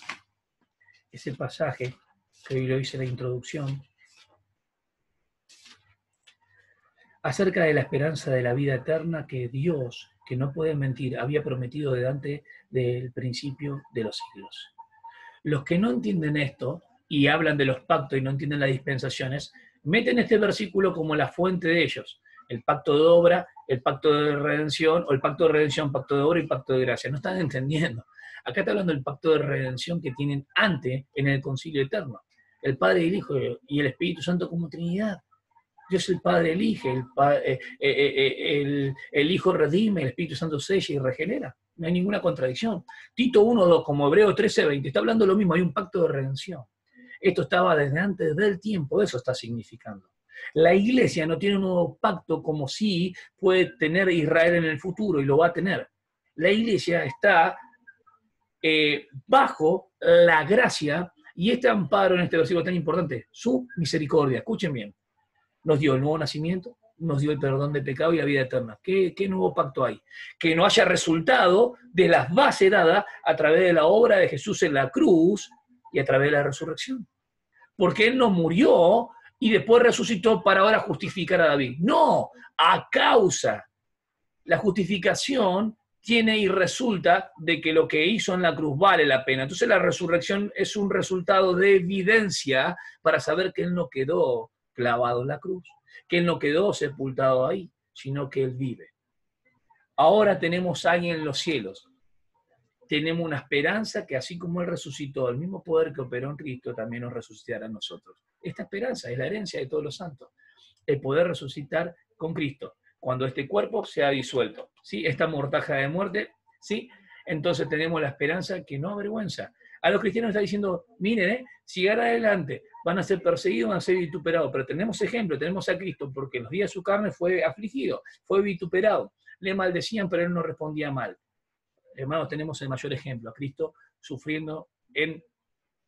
Speaker 1: ese pasaje que hoy lo hice en la introducción, acerca de la esperanza de la vida eterna que Dios, que no puede mentir, había prometido delante del principio de los siglos. Los que no entienden esto y hablan de los pactos y no entienden las dispensaciones, meten este versículo como la fuente de ellos. El pacto de obra, el pacto de redención, o el pacto de redención, pacto de obra y pacto de gracia. No están entendiendo. Acá está hablando del pacto de redención que tienen antes en el concilio eterno. El Padre y el Hijo y el Espíritu Santo como Trinidad. Dios el Padre elige, el Hijo redime, el Espíritu Santo sella y regenera. No hay ninguna contradicción. Tito 1:2, como Hebreo 13:20, está hablando lo mismo, hay un pacto de redención. Esto estaba desde antes del tiempo, eso está significando. La iglesia no tiene un nuevo pacto como si puede tener Israel en el futuro, y lo va a tener. La iglesia está bajo la gracia y este amparo en este versículo tan importante, su misericordia. Escuchen bien. Nos dio el nuevo nacimiento, nos dio el perdón de pecado y la vida eterna. ¿Qué nuevo pacto hay? Que no haya resultado de las bases dadas a través de la obra de Jesús en la cruz y a través de la resurrección. Porque Él no murió y después resucitó para ahora justificar a David. No, a causa. La justificación tiene y resulta de que lo que hizo en la cruz vale la pena. Entonces la resurrección es un resultado de evidencia para saber que Él no quedó clavado en la cruz, que Él no quedó sepultado ahí, sino que Él vive. Ahora tenemos a alguien en los cielos. Tenemos una esperanza que así como Él resucitó, el mismo poder que operó en Cristo también nos resucitará a nosotros. Esta esperanza es la herencia de todos los santos. El poder resucitar con Cristo cuando este cuerpo sea disuelto, ¿sí? Esta mortaja de muerte, ¿sí? Entonces tenemos la esperanza que no avergüenza. A los cristianos está diciendo, miren, sigan adelante, van a ser perseguidos, van a ser vituperados, pero tenemos ejemplo, tenemos a Cristo, porque en los días de su carne fue afligido, fue vituperado, le maldecían, pero Él no respondía mal. Hermanos, tenemos el mayor ejemplo, a Cristo sufriendo en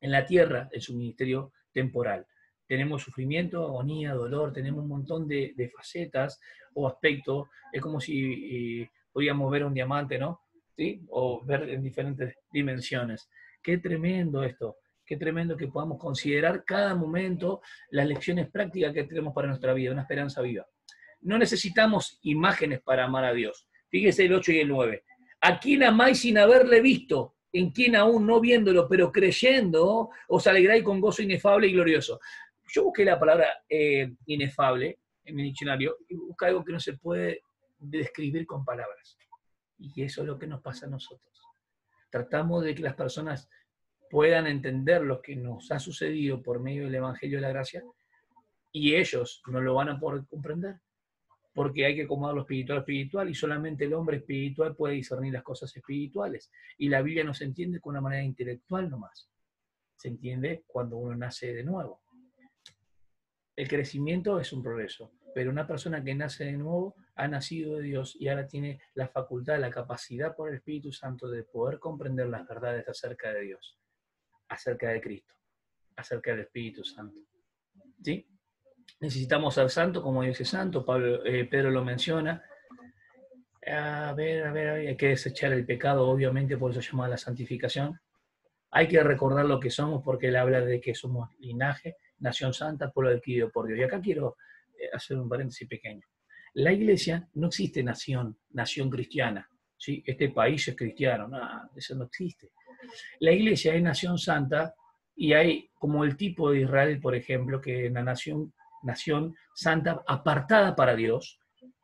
Speaker 1: la tierra, en su ministerio temporal. Tenemos sufrimiento, agonía, dolor, tenemos un montón de facetas o aspectos. Es como si podíamos ver un diamante, ¿no? ¿Sí? O ver en diferentes dimensiones. Qué tremendo esto, qué tremendo que podamos considerar cada momento las lecciones prácticas que tenemos para nuestra vida, una esperanza viva. No necesitamos imágenes para amar a Dios. Fíjese el 8 y el 9. ¿A quién amáis sin haberle visto? En quien aún no viéndolo, pero creyendo, os alegráis con gozo inefable y glorioso. Yo busqué la palabra inefable en mi diccionario y busqué algo que no se puede describir con palabras. Y eso es lo que nos pasa a nosotros. Tratamos de que las personas puedan entender lo que nos ha sucedido por medio del Evangelio de la Gracia, y ellos no lo van a poder comprender, porque hay que acomodar lo espiritual, y solamente el hombre espiritual puede discernir las cosas espirituales. Y la Biblia no se entiende con una manera intelectual nomás. Se entiende cuando uno nace de nuevo. El crecimiento es un progreso, pero una persona que nace de nuevo ha nacido de Dios y ahora tiene la facultad, la capacidad por el Espíritu Santo de poder comprender las verdades acerca de Dios, acerca de Cristo. acerca del Espíritu Santo. ¿Sí? Necesitamos ser santos, como dice santo, Pedro lo menciona. A ver, hay que desechar el pecado, obviamente, por eso se llama la santificación. Hay que recordar lo que somos, porque él habla de que somos linaje, nación santa, pueblo adquirido por Dios. Y acá quiero hacer un paréntesis pequeño. La iglesia no existe nación cristiana. ¿Sí? Este país es cristiano, no, eso no existe. La iglesia es nación santa y hay como el tipo de Israel, por ejemplo, que es una nación santa apartada para Dios,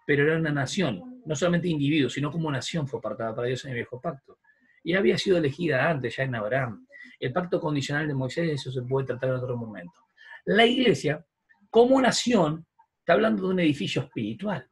Speaker 1: pero era una nación, no solamente individuo, sino como nación fue apartada para Dios en el viejo pacto. Y había sido elegida antes, ya en Abraham. El pacto condicional de Moisés, eso se puede tratar en otro momento. La iglesia, como nación, está hablando de un edificio espiritual,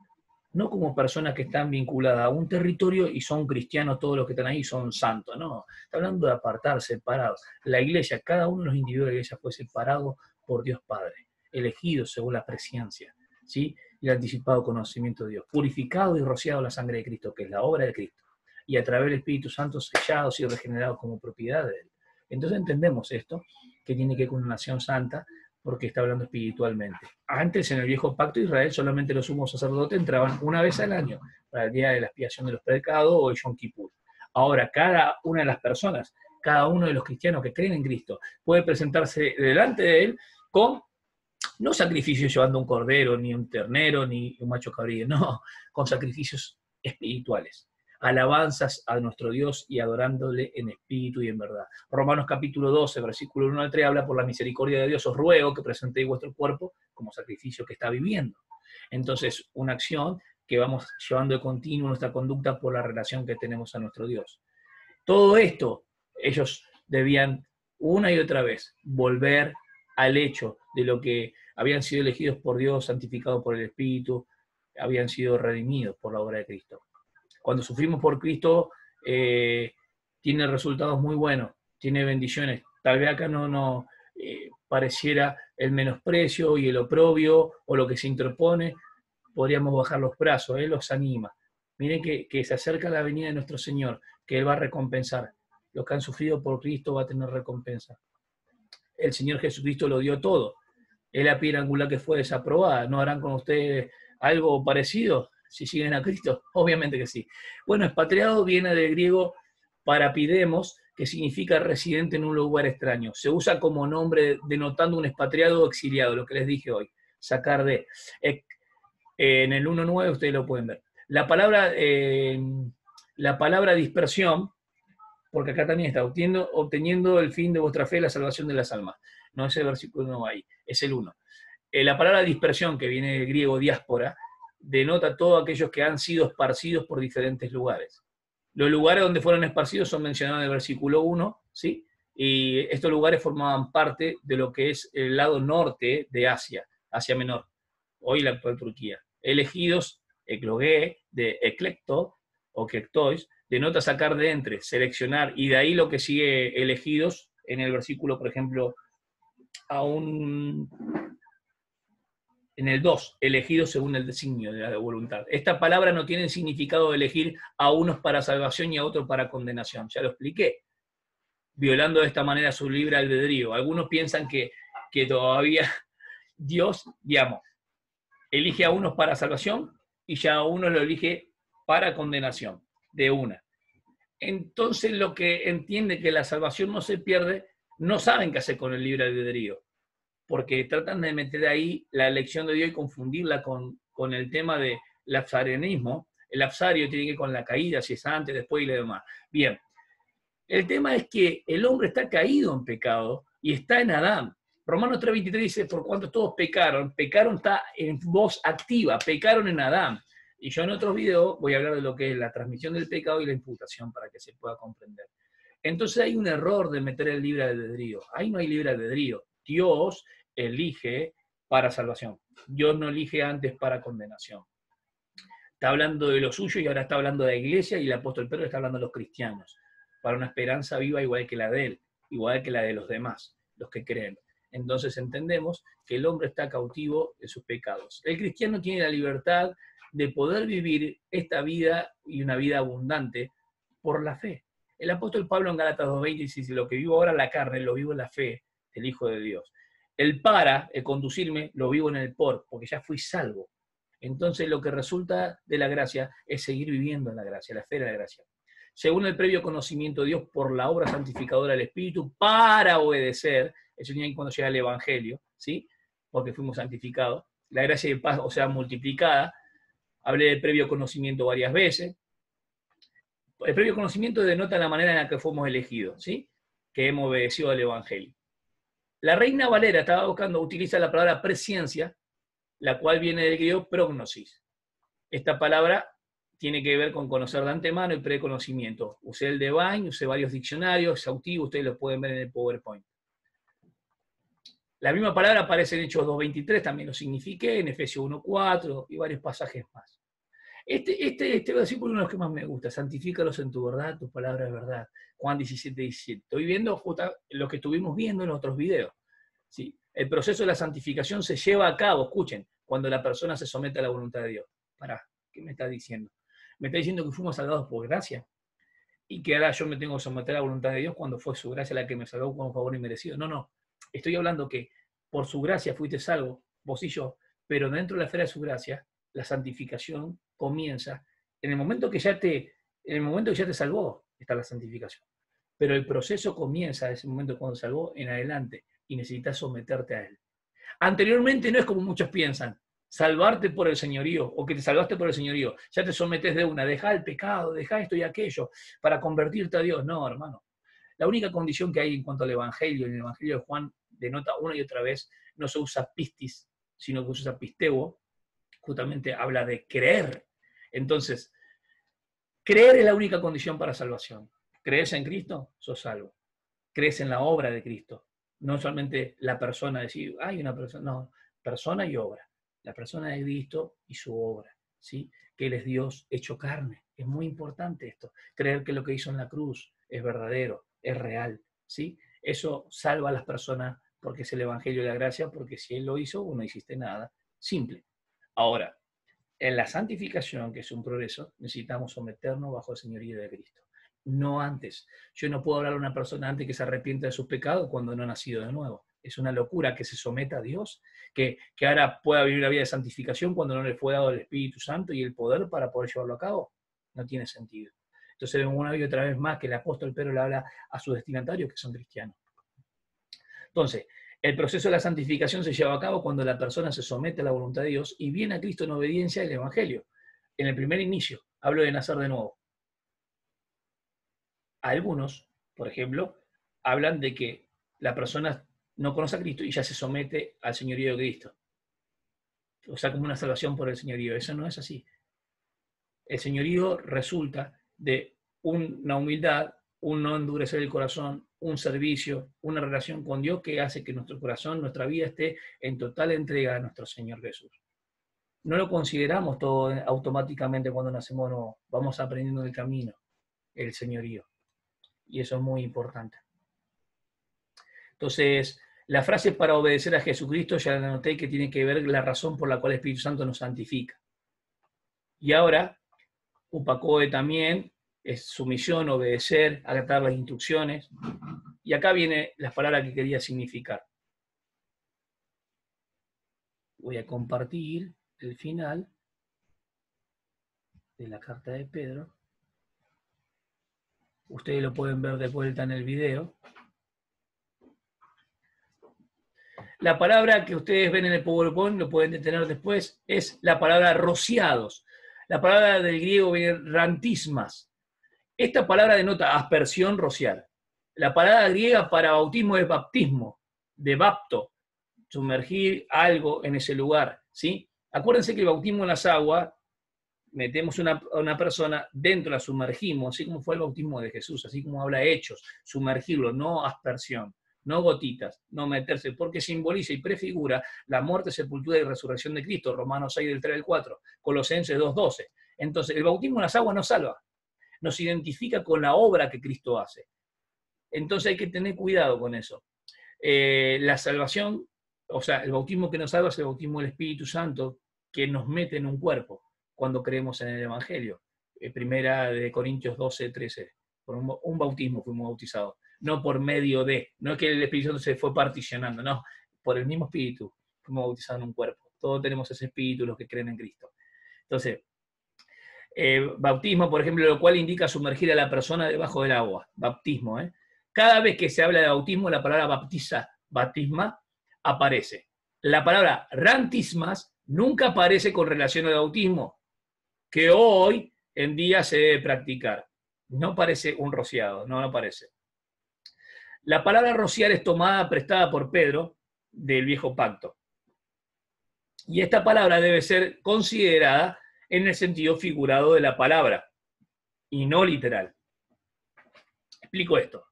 Speaker 1: no como personas que están vinculadas a un territorio y son cristianos, todos los que están ahí son santos, no. Está hablando de apartar, separados. La iglesia, cada uno de los individuos de la iglesia fue separado por Dios Padre, elegido según la presciencia, ¿sí? Y el anticipado conocimiento de Dios, purificado y rociado la sangre de Cristo, que es la obra de Cristo, y a través del Espíritu Santo sellados y regenerados como propiedad de Él. Entonces entendemos esto, que tiene que ver con una nación santa, porque está hablando espiritualmente. Antes, en el viejo pacto de Israel, solamente los sumos sacerdotes entraban una vez al año, para el día de la expiación de los pecados o el Yom Kippur. Ahora, cada una de las personas, cada uno de los cristianos que creen en Cristo, puede presentarse delante de Él con no sacrificios llevando un cordero, ni un ternero, ni un macho cabrío, no, con sacrificios espirituales. Alabanzas a nuestro Dios y adorándole en espíritu y en verdad. Romanos capítulo 12, versículo 1 al 3, habla por la misericordia de Dios, os ruego que presentéis vuestro cuerpo como sacrificio que está viviendo. Entonces, una acción que vamos llevando de continuo nuestra conducta por la relación que tenemos a nuestro Dios. Todo esto, ellos debían una y otra vez volver al hecho de lo que habían sido elegidos por Dios, santificados por el Espíritu, habían sido redimidos por la obra de Cristo. Cuando sufrimos por Cristo, tiene resultados muy buenos, tiene bendiciones. Tal vez acá no pareciera el menosprecio y el oprobio o lo que se interpone, podríamos bajar los brazos, Él los anima. Miren que se acerca la venida de nuestro Señor, que Él va a recompensar. Los que han sufrido por Cristo va a tener recompensa. El Señor Jesucristo lo dio todo. Es la piedra angular que fue desaprobada. ¿No harán con ustedes algo parecido si siguen a Cristo? Obviamente que sí. Bueno, expatriado viene del griego parapidemos, que significa residente en un lugar extraño. Se usa como nombre denotando un expatriado o exiliado, lo que les dije hoy. Sacar de. En el 1.9 ustedes lo pueden ver. La palabra dispersión, porque acá también está, obteniendo el fin de vuestra fe, la salvación de las almas. No es el versículo 1 ahí, es el 1. La palabra dispersión, que viene del griego diáspora, denota a todos aquellos que han sido esparcidos por diferentes lugares. Los lugares donde fueron esparcidos son mencionados en el versículo 1, ¿sí? Y estos lugares formaban parte de lo que es el lado norte de Asia Menor, hoy la actual Turquía. Elegidos, eklogé, de eclecto, o kektois, denota sacar de entre, seleccionar, y de ahí lo que sigue elegidos, en el versículo, por ejemplo, en el 2, elegidos según el designio de la voluntad. Esta palabra no tiene el significado de elegir a unos para salvación y a otros para condenación, ya lo expliqué, violando de esta manera su libre albedrío. Algunos piensan que todavía Dios, digamos, elige a unos para salvación y ya a unos lo elige para condenación, de una. Entonces, lo que entiende que la salvación no se pierde, no saben qué hacer con el libre albedrío, porque tratan de meter ahí la elección de Dios y confundirla con el tema del lapsarianismo. El lapsario tiene que ver con la caída, si es antes, después y lo demás. Bien, el tema es que el hombre está caído en pecado y está en Adán. Romanos 3.23 dice, por cuanto todos pecaron está en voz activa, pecaron en Adán. Y yo en otros videos voy a hablar de lo que es la transmisión del pecado y la imputación para que se pueda comprender. Entonces hay un error de meter el libre albedrío. Ahí no hay libre albedrío. Dios elige para salvación. Dios no elige antes para condenación. Está hablando de lo suyo y ahora está hablando de la iglesia, y el apóstol Pedro está hablando de los cristianos, para una esperanza viva igual que la de él, igual que la de los demás, los que creen. Entonces entendemos que el hombre está cautivo de sus pecados. El cristiano tiene la libertad de poder vivir esta vida y una vida abundante por la fe. El apóstol Pablo en Gálatas 2.20 dice, lo que vivo ahora en la carne, lo vivo en la fe el Hijo de Dios. El conducirme, lo vivo en el porque ya fui salvo. Entonces lo que resulta de la gracia es seguir viviendo en la gracia, la esfera de la gracia. Según el previo conocimiento de Dios por la obra santificadora del Espíritu, para obedecer, eso viene cuando llega el Evangelio, ¿sí? Porque fuimos santificados. La gracia de paz, o sea, multiplicada. Hablé del previo conocimiento varias veces. El previo conocimiento denota la manera en la que fuimos elegidos, ¿sí? Que hemos obedecido al Evangelio. La Reina Valera utiliza la palabra presciencia, la cual viene del griego prognosis. Esta palabra tiene que ver con conocer de antemano y preconocimiento. Usé el Devine, usé varios diccionarios exhaustivos, ustedes los pueden ver en el PowerPoint. La misma palabra aparece en Hechos 2.23, también lo signifiqué, en Efesios 1.4 y varios pasajes más. Este versículo es uno de los que más me gusta. Santifícalos en tu verdad, tu palabra es verdad. Juan 17:17. Estoy viendo lo que estuvimos viendo en otros videos. ¿Sí? El proceso de la santificación se lleva a cabo, escuchen, cuando la persona se somete a la voluntad de Dios. ¿Qué me está diciendo? Me está diciendo que fuimos salvados por gracia y que ahora yo me tengo que someter a la voluntad de Dios cuando fue su gracia la que me salvó con favor inmerecido. No. Estoy hablando que por su gracia fuiste salvo, vos y yo, pero dentro de la esfera de su gracia, la santificación comienza en el momento que ya te salvó, está la santificación. Pero el proceso comienza en ese momento cuando salvó en adelante y necesitas someterte a él. Anteriormente no es como muchos piensan, salvarte por el señorío o que te salvaste por el señorío, ya te sometes de una, deja el pecado, deja esto y aquello para convertirte a Dios. No, hermano. La única condición que hay en cuanto al Evangelio, en el Evangelio de Juan denota una y otra vez, no se usa pistis, sino que se usa pisteuo, justamente habla de creer. Entonces, creer es la única condición para salvación. ¿Crees en Cristo? Sos salvo. Crees en la obra de Cristo. No solamente la persona, decir, hay una persona, no, persona y obra. La persona de Cristo y su obra, ¿sí? Que Él es Dios hecho carne. Es muy importante esto. Creer que lo que hizo en la cruz es verdadero, es real, ¿sí? Eso salva a las personas porque es el Evangelio de la gracia, porque si Él lo hizo, vos no hiciste nada. Simple. Ahora, en la santificación, que es un progreso, necesitamos someternos bajo el señorío de Cristo. No antes. Yo no puedo hablar a una persona antes que se arrepienta de sus pecados cuando no ha nacido de nuevo. Es una locura que se someta a Dios, que ahora pueda vivir la vida de santificación cuando no le fue dado el Espíritu Santo y el poder para poder llevarlo a cabo. No tiene sentido. Entonces, una y otra vez más que el apóstol Pedro le habla a sus destinatarios que son cristianos. Entonces, el proceso de la santificación se lleva a cabo cuando la persona se somete a la voluntad de Dios y viene a Cristo en obediencia al Evangelio. En el primer inicio, hablo de nacer de nuevo. Algunos, por ejemplo, hablan de que la persona no conoce a Cristo y ya se somete al señorío de Cristo. O sea, como una salvación por el señorío. Eso no es así. El señorío resulta de una humildad, un no endurecer el corazón, un servicio, una relación con Dios que hace que nuestro corazón, nuestra vida esté en total entrega a nuestro Señor Jesús. No lo consideramos todo automáticamente cuando nacemos, no. Vamos aprendiendo el camino, el señorío. Y eso es muy importante. Entonces, la frase para obedecer a Jesucristo, ya la anoté, que tiene que ver la razón por la cual el Espíritu Santo nos santifica. Y ahora, Upacoe también, es su misión obedecer, acatar las instrucciones. Y acá viene la palabra que quería significar. Voy a compartir el final de la carta de Pedro. Ustedes lo pueden ver de vuelta en el video. La palabra que ustedes ven en el PowerPoint, lo pueden detener después, es la palabra rociados. La palabra del griego viene rantismas. Esta palabra denota aspersión, rociar. La palabra griega para bautismo es baptismo, de bapto, sumergir algo en ese lugar, ¿sí? Acuérdense que el bautismo en las aguas, metemos una persona dentro, la sumergimos, así como fue el bautismo de Jesús, así como habla Hechos, sumergirlo, no aspersión, no gotitas, no meterse, porque simboliza y prefigura la muerte, sepultura y resurrección de Cristo, Romanos 6, del 3 al 4, Colosenses 2:12. Entonces, el bautismo en las aguas nos salva, nos identifica con la obra que Cristo hace. Entonces hay que tener cuidado con eso. La salvación, o sea, el bautismo que nos salva es el bautismo del Espíritu Santo, que nos mete en un cuerpo cuando creemos en el Evangelio. Primera de Corintios 12:13. Por un bautismo fuimos bautizados. no por medio de, no es que el Espíritu Santo se fue particionando, no, por el mismo Espíritu fuimos bautizados en un cuerpo. Todos tenemos ese Espíritu, los que creen en Cristo. Entonces, bautismo, por ejemplo, lo cual indica sumergir a la persona debajo del agua. Bautismo, ¿eh? Cada vez que se habla de bautismo, la palabra baptiza, baptisma, aparece. La palabra rantismas nunca aparece con relación al bautismo, que hoy en día se debe practicar. No parece un rociado, no aparece. La palabra rociar es tomada prestada por Pedro del viejo pacto. Y esta palabra debe ser considerada en el sentido figurado de la palabra y no literal. Explico esto.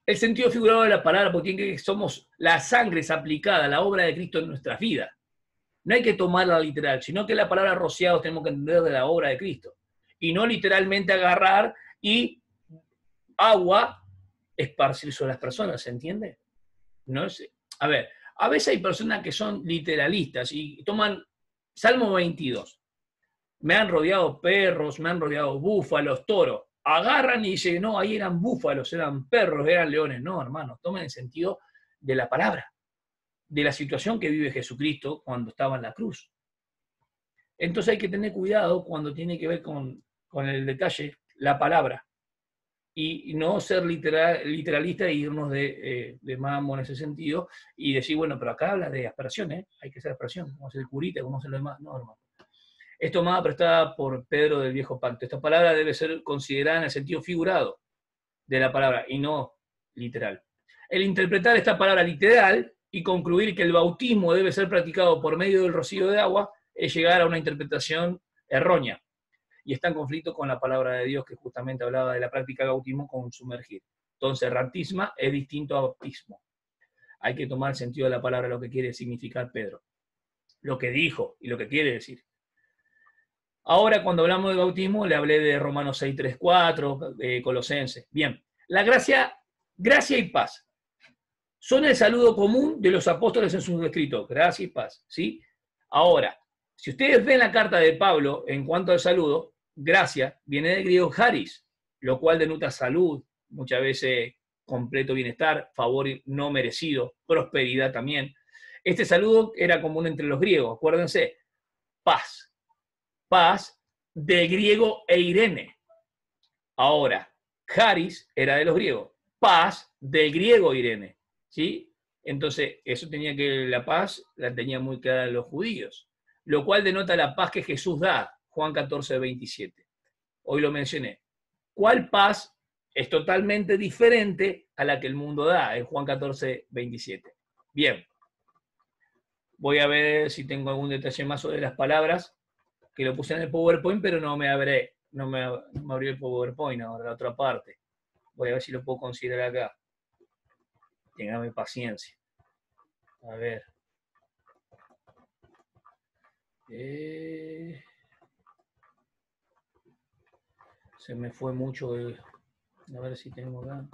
Speaker 1: El sentido figurado de la palabra, porque tiene que somos la sangre es aplicada a la obra de Cristo en nuestras vidas. No hay que tomarla literal, sino que la palabra rociados tenemos que entender de la obra de Cristo. Y no literalmente agarrar y agua esparcir sobre las personas, ¿se entiende? No es, a ver, a veces hay personas que son literalistas y toman Salmo 22. Me han rodeado perros, me han rodeado búfalos, toros. Agarran y dicen, no, ahí eran búfalos, eran perros, eran leones. No, hermanos, tomen el sentido de la palabra, de la situación que vive Jesucristo cuando estaba en la cruz. Entonces hay que tener cuidado cuando tiene que ver con el detalle, la palabra, y no ser literalista e irnos de mambo en ese sentido y decir, bueno, pero acá habla de aspiración, ¿eh? Hay que hacer aspiración, como hacer el curita, como hacer lo demás. No, hermano. Es tomada prestada por Pedro del Viejo Pacto. Esta palabra debe ser considerada en el sentido figurado de la palabra y no literal. El interpretar esta palabra literal y concluir que el bautismo debe ser practicado por medio del rocío de agua es llegar a una interpretación errónea y está en conflicto con la palabra de Dios que justamente hablaba de la práctica del bautismo con sumergir. Entonces, rantisma es distinto a bautismo. Hay que tomar el sentido de la palabra, lo que quiere significar Pedro, lo que dijo y lo que quiere decir. Ahora, cuando hablamos de bautismo, le hablé de Romanos 6, 3, 4, de Colosenses. Bien, la gracia y paz son el saludo común de los apóstoles en sus escritos. Gracia y paz, ¿sí? Ahora, si ustedes ven la carta de Pablo en cuanto al saludo, gracia viene del griego charis, lo cual denota salud, muchas veces completo bienestar, favor no merecido, prosperidad también. Este saludo era común entre los griegos, acuérdense, paz. Paz del griego eirene. Ahora, charis era de los griegos, paz del griego Irene, ¿sí? Entonces, eso tenía que, la paz la tenía muy clara los judíos, lo cual denota la paz que Jesús da, Juan 14, 27. Hoy lo mencioné. ¿Cuál paz es totalmente diferente a la que el mundo da en Juan 14, 27? Bien, voy a ver si tengo algún detalle más sobre las palabras, que lo puse en el PowerPoint, pero no me abrió el PowerPoint ahora, la otra parte. Voy a ver si lo puedo considerar acá. Téngame paciencia. A ver. Se me fue mucho. A ver si tengo acá.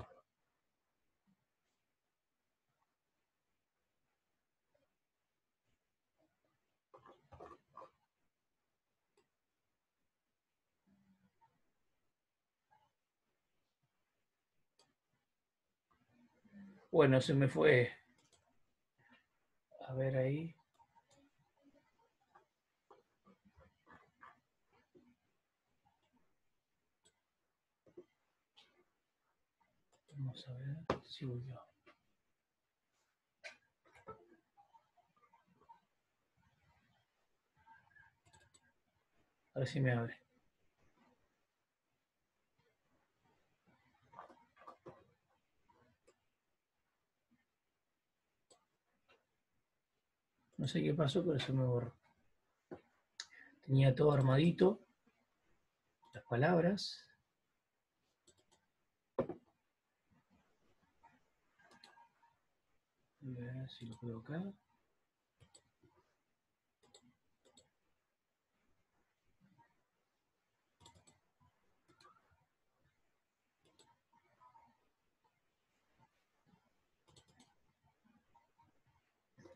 Speaker 1: Bueno, se me fue. A ver ahí. Vamos a ver si volvió. A ver si me abre. No sé qué pasó, pero se me borró. Tenía todo armadito. Las palabras. A ver si lo puedo acá.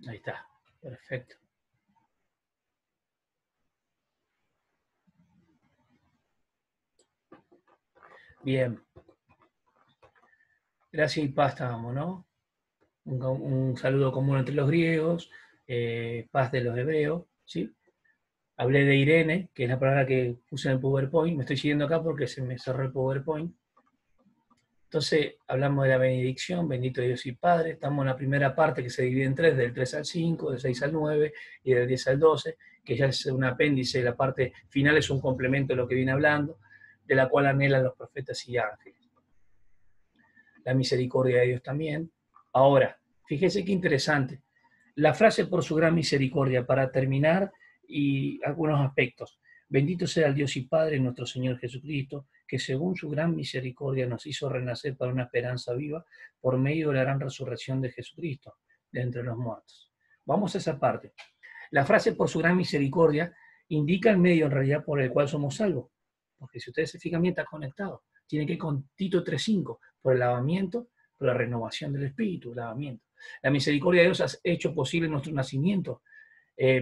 Speaker 1: Ahí está. Perfecto. Bien. Gracia y paz estábamos, ¿no? Un saludo común entre los griegos, paz de los hebreos, ¿sí? Hablé de Irene, que es la palabra que puse en el PowerPoint. Me estoy siguiendo acá porque se me cerró el PowerPoint. Entonces, hablamos de la benedicción, bendito Dios y Padre. Estamos en la primera parte que se divide en tres, del 3 al 5, del 6 al 9 y del 10 al 12, que ya es un apéndice. La parte final es un complemento de lo que viene hablando, de la cual anhelan los profetas y ángeles. La misericordia de Dios también. Ahora, fíjese qué interesante. La frase por su gran misericordia, para terminar, y algunos aspectos. Bendito sea el Dios y Padre nuestro Señor Jesucristo, que según su gran misericordia nos hizo renacer para una esperanza viva por medio de la gran resurrección de Jesucristo de entre los muertos. Vamos a esa parte. La frase por su gran misericordia indica el medio en realidad por el cual somos salvos. Porque si ustedes se fijan bien, está conectado. Tiene que ir con Tito 3.5, por el lavamiento, por la renovación del Espíritu, el lavamiento. La misericordia de Dios ha hecho posible nuestro nacimiento,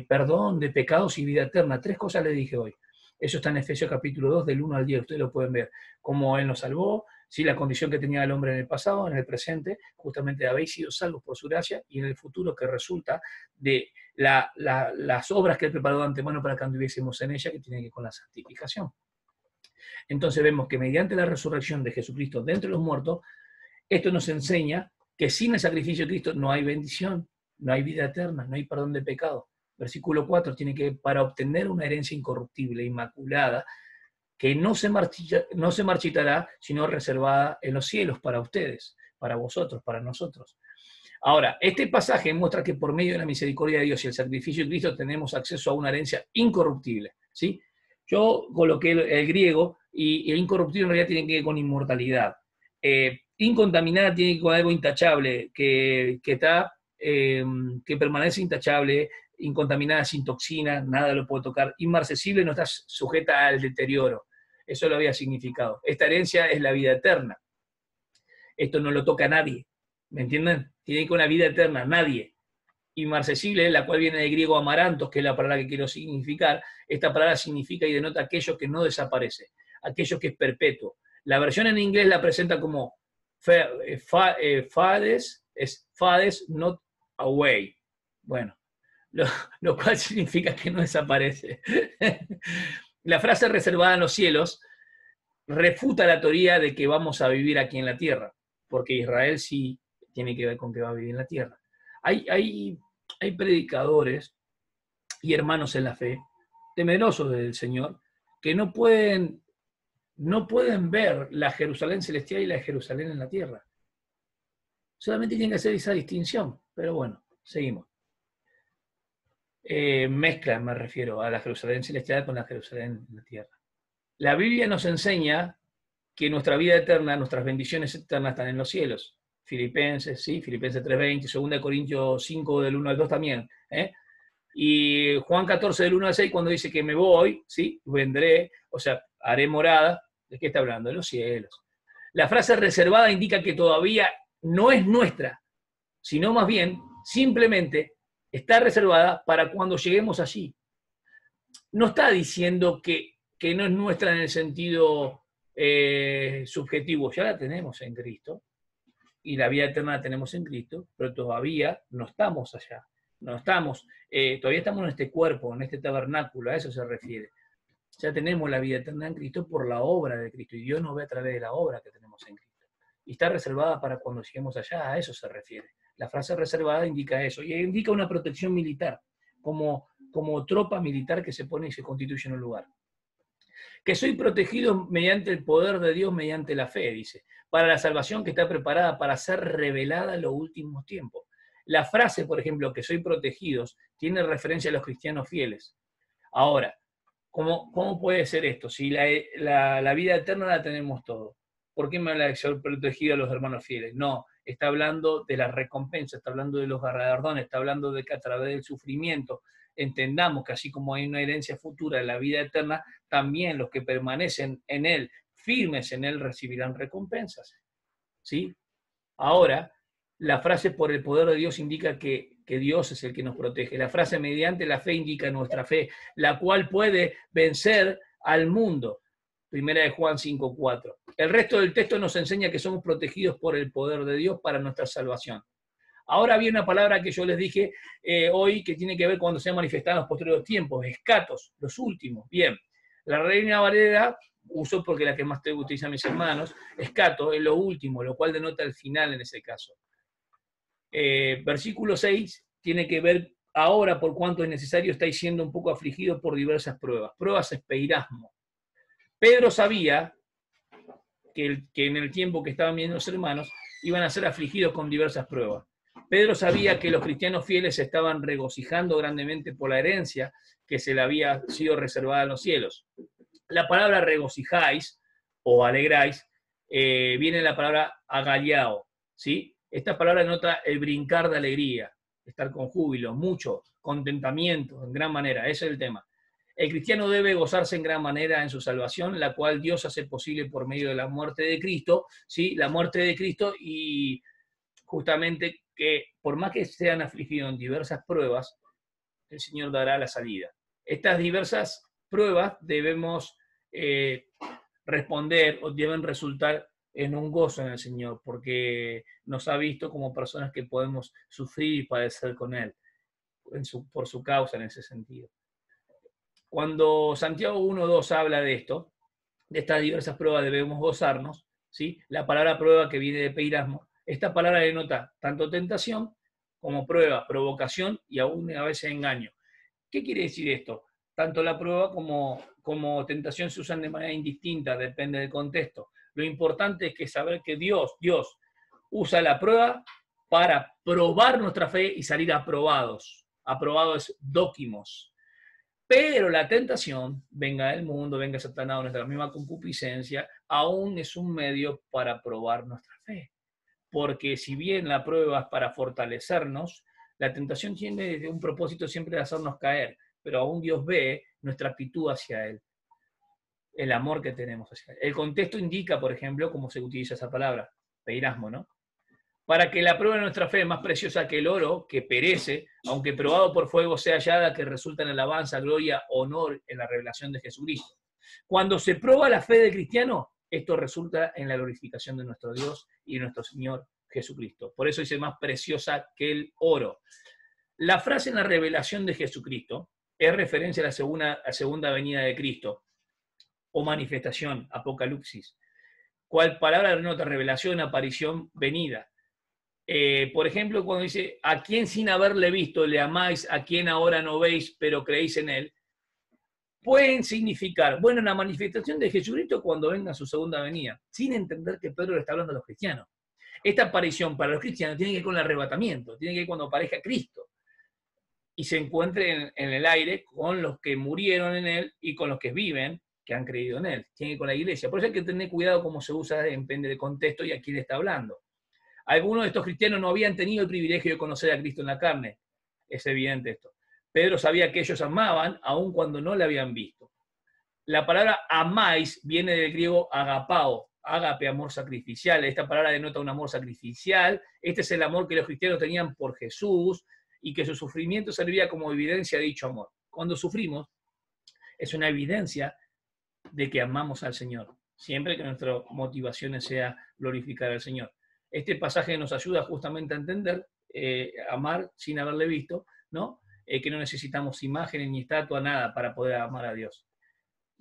Speaker 1: perdón de pecados y vida eterna. 3 cosas le dije hoy. Eso está en Efesios capítulo 2, del 1 al 10. Ustedes lo pueden ver. Cómo Él nos salvó, ¿sí? La condición que tenía el hombre en el pasado, en el presente. Justamente habéis sido salvos por su gracia, y en el futuro que resulta de las obras que Él preparó de antemano para que anduviésemos en ella, que tienen que ver con la santificación. Entonces vemos que mediante la resurrección de Jesucristo de entre los muertos, esto nos enseña que sin el sacrificio de Cristo no hay bendición, no hay vida eterna, no hay perdón de pecado. Versículo 4 tiene que, para obtener una herencia incorruptible, inmaculada, que no se marchitará, sino reservada en los cielos para ustedes, para vosotros, para nosotros. Ahora, este pasaje muestra que por medio de la misericordia de Dios y el sacrificio de Cristo tenemos acceso a una herencia incorruptible, ¿sí? Yo coloqué el griego, y el incorruptible en realidad tiene que ver con inmortalidad. Incontaminada tiene que ver con algo intachable, que permanece intachable. Incontaminada, sin toxinas, nada lo puede tocar. Inmarcesible, no está sujeta al deterioro. Eso lo había significado. Esta herencia es la vida eterna. Esto no lo toca a nadie. ¿Me entienden? Tiene que ir con la vida eterna, nadie. Inmarcesible, la cual viene del griego amarantos, que es la palabra que quiero significar. Esta palabra significa y denota aquello que no desaparece, aquello que es perpetuo. La versión en inglés la presenta como fades, not away. Bueno, lo cual significa que no desaparece. La frase reservada en los cielos refuta la teoría de que vamos a vivir aquí en la tierra, porque Israel sí tiene que ver con que va a vivir en la tierra. Hay predicadores y hermanos en la fe, temerosos del Señor, que no pueden ver la Jerusalén celestial y la Jerusalén en la tierra. Solamente tienen que hacer esa distinción, pero bueno, seguimos. Mezclan, me refiero a la Jerusalén celestial con la Jerusalén en la tierra. La Biblia nos enseña que nuestra vida eterna, nuestras bendiciones eternas están en los cielos. Filipenses, ¿sí? Filipenses 3:20, 2 Corintios 5 del 1 al 2 también. Y Juan 14 del 1 al 6 cuando dice que me voy, ¿sí? Vendré, o sea, haré morada. ¿De qué está hablando? De los cielos. La frase reservada indica que todavía no es nuestra, sino más bien, simplemente, está reservada para cuando lleguemos allí. No está diciendo que no es nuestra en el sentido subjetivo. Ya la tenemos en Cristo, y la vida eterna la tenemos en Cristo, pero todavía no estamos allá. No estamos, todavía estamos en este cuerpo, en este tabernáculo, a eso se refiere. Ya tenemos la vida eterna en Cristo por la obra de Cristo, y Dios nos ve a través de la obra que tenemos en Cristo. Y está reservada para cuando lleguemos allá, a eso se refiere. La frase reservada indica eso, y indica una protección militar, como tropa militar que se pone y se constituye en un lugar. Que soy protegido mediante el poder de Dios, mediante la fe, dice, para la salvación que está preparada para ser revelada en los últimos tiempos. La frase, por ejemplo, que soy protegidos, tiene referencia a los cristianos fieles. Ahora, ¿cómo puede ser esto? Si la vida eterna la tenemos todo, ¿por qué me habla de ser protegido a los hermanos fieles? No, está hablando de la recompensa, está hablando de los galardones, está hablando de que a través del sufrimiento entendamos que así como hay una herencia futura de la vida eterna, también los que permanecen en Él, firmes en Él, recibirán recompensas. ¿Sí? Ahora, la frase por el poder de Dios indica que Dios es el que nos protege. La frase mediante la fe indica nuestra fe, la cual puede vencer al mundo. Primera de Juan 5:4. El resto del texto nos enseña que somos protegidos por el poder de Dios para nuestra salvación. Ahora había una palabra que yo les dije hoy que tiene que ver cuando se han manifestado en los posteriores tiempos, escatos, los últimos. Bien, la Reina Valera usó porque la que más te utilizan mis hermanos, escato es lo último, lo cual denota el final en ese caso. Versículo 6 tiene que ver ahora por cuánto es necesario, estáis siendo un poco afligidos por diversas pruebas. Pruebas es peirasmo. Pedro sabía que en el tiempo que estaban viendo los hermanos iban a ser afligidos con diversas pruebas. Pedro sabía que los cristianos fieles se estaban regocijando grandemente por la herencia que se le había sido reservada en los cielos. La palabra regocijáis o alegráis viene de la palabra agaliao, ¿sí? Esta palabra denota el brincar de alegría, estar con júbilo, mucho, contentamiento, en gran manera, ese es el tema. El cristiano debe gozarse en gran manera en su salvación, la cual Dios hace posible por medio de la muerte de Cristo, ¿sí? La muerte de Cristo y justamente que por más que sean afligidos en diversas pruebas, el Señor dará la salida. Estas diversas pruebas debemos responder o deben resultar en un gozo en el Señor, porque nos ha visto como personas que podemos sufrir y padecer con Él, por su causa en ese sentido. Cuando Santiago 1:2 habla de esto, de estas diversas pruebas debemos gozarnos, ¿sí? La palabra prueba que viene de peirasmo, esta palabra denota tanto tentación como prueba, provocación y aún a veces engaño. ¿Qué quiere decir esto? Tanto la prueba como tentación se usan de manera indistinta, depende del contexto. Lo importante es que saber que Dios usa la prueba para probar nuestra fe y salir aprobados. Aprobado es dóquimos. Pero la tentación, venga del mundo, venga Satanás, nuestra misma concupiscencia, aún es un medio para probar nuestra fe. Porque si bien la prueba es para fortalecernos, la tentación tiene un propósito siempre de hacernos caer, pero aún Dios ve nuestra actitud hacia Él, el amor que tenemos hacia Él. El contexto indica, por ejemplo, cómo se utiliza esa palabra, peirasmo, ¿no? Para que la prueba de nuestra fe, más preciosa que el oro, que perece, aunque probado por fuego, sea hallada, que resulta en alabanza, gloria, honor en la revelación de Jesucristo. Cuando se prueba la fe del cristiano, esto resulta en la glorificación de nuestro Dios y de nuestro Señor Jesucristo. Por eso dice más preciosa que el oro. La frase en la revelación de Jesucristo es referencia a la segunda venida de Cristo, o manifestación, apocalipsis. ¿Cuál palabra denota? Revelación, aparición, venida. Por ejemplo, cuando dice, ¿a quién sin haberle visto le amáis, a quién ahora no veis, pero creéis en él? Pueden significar, bueno, la manifestación de Jesucristo cuando venga su segunda venida, sin entender que Pedro le está hablando a los cristianos. Esta aparición para los cristianos tiene que ver con el arrebatamiento, tiene que ver cuando aparezca Cristo y se encuentre en el aire con los que murieron en él y con los que viven, que han creído en él. Tiene que ver con la iglesia. Por eso hay que tener cuidado cómo se usa, depende del contexto y a quién está hablando. Algunos de estos cristianos no habían tenido el privilegio de conocer a Cristo en la carne. Es evidente esto. Pedro sabía que ellos amaban aun cuando no le habían visto. La palabra amáis viene del griego agapao, ágape, amor sacrificial. Esta palabra denota un amor sacrificial. Este es el amor que los cristianos tenían por Jesús y que su sufrimiento servía como evidencia de dicho amor. Cuando sufrimos, es una evidencia de que amamos al Señor, siempre que nuestra motivación sea glorificar al Señor. Este pasaje nos ayuda justamente a entender, amar sin haberle visto, ¿no? Que no necesitamos imágenes ni estatua, nada para poder amar a Dios.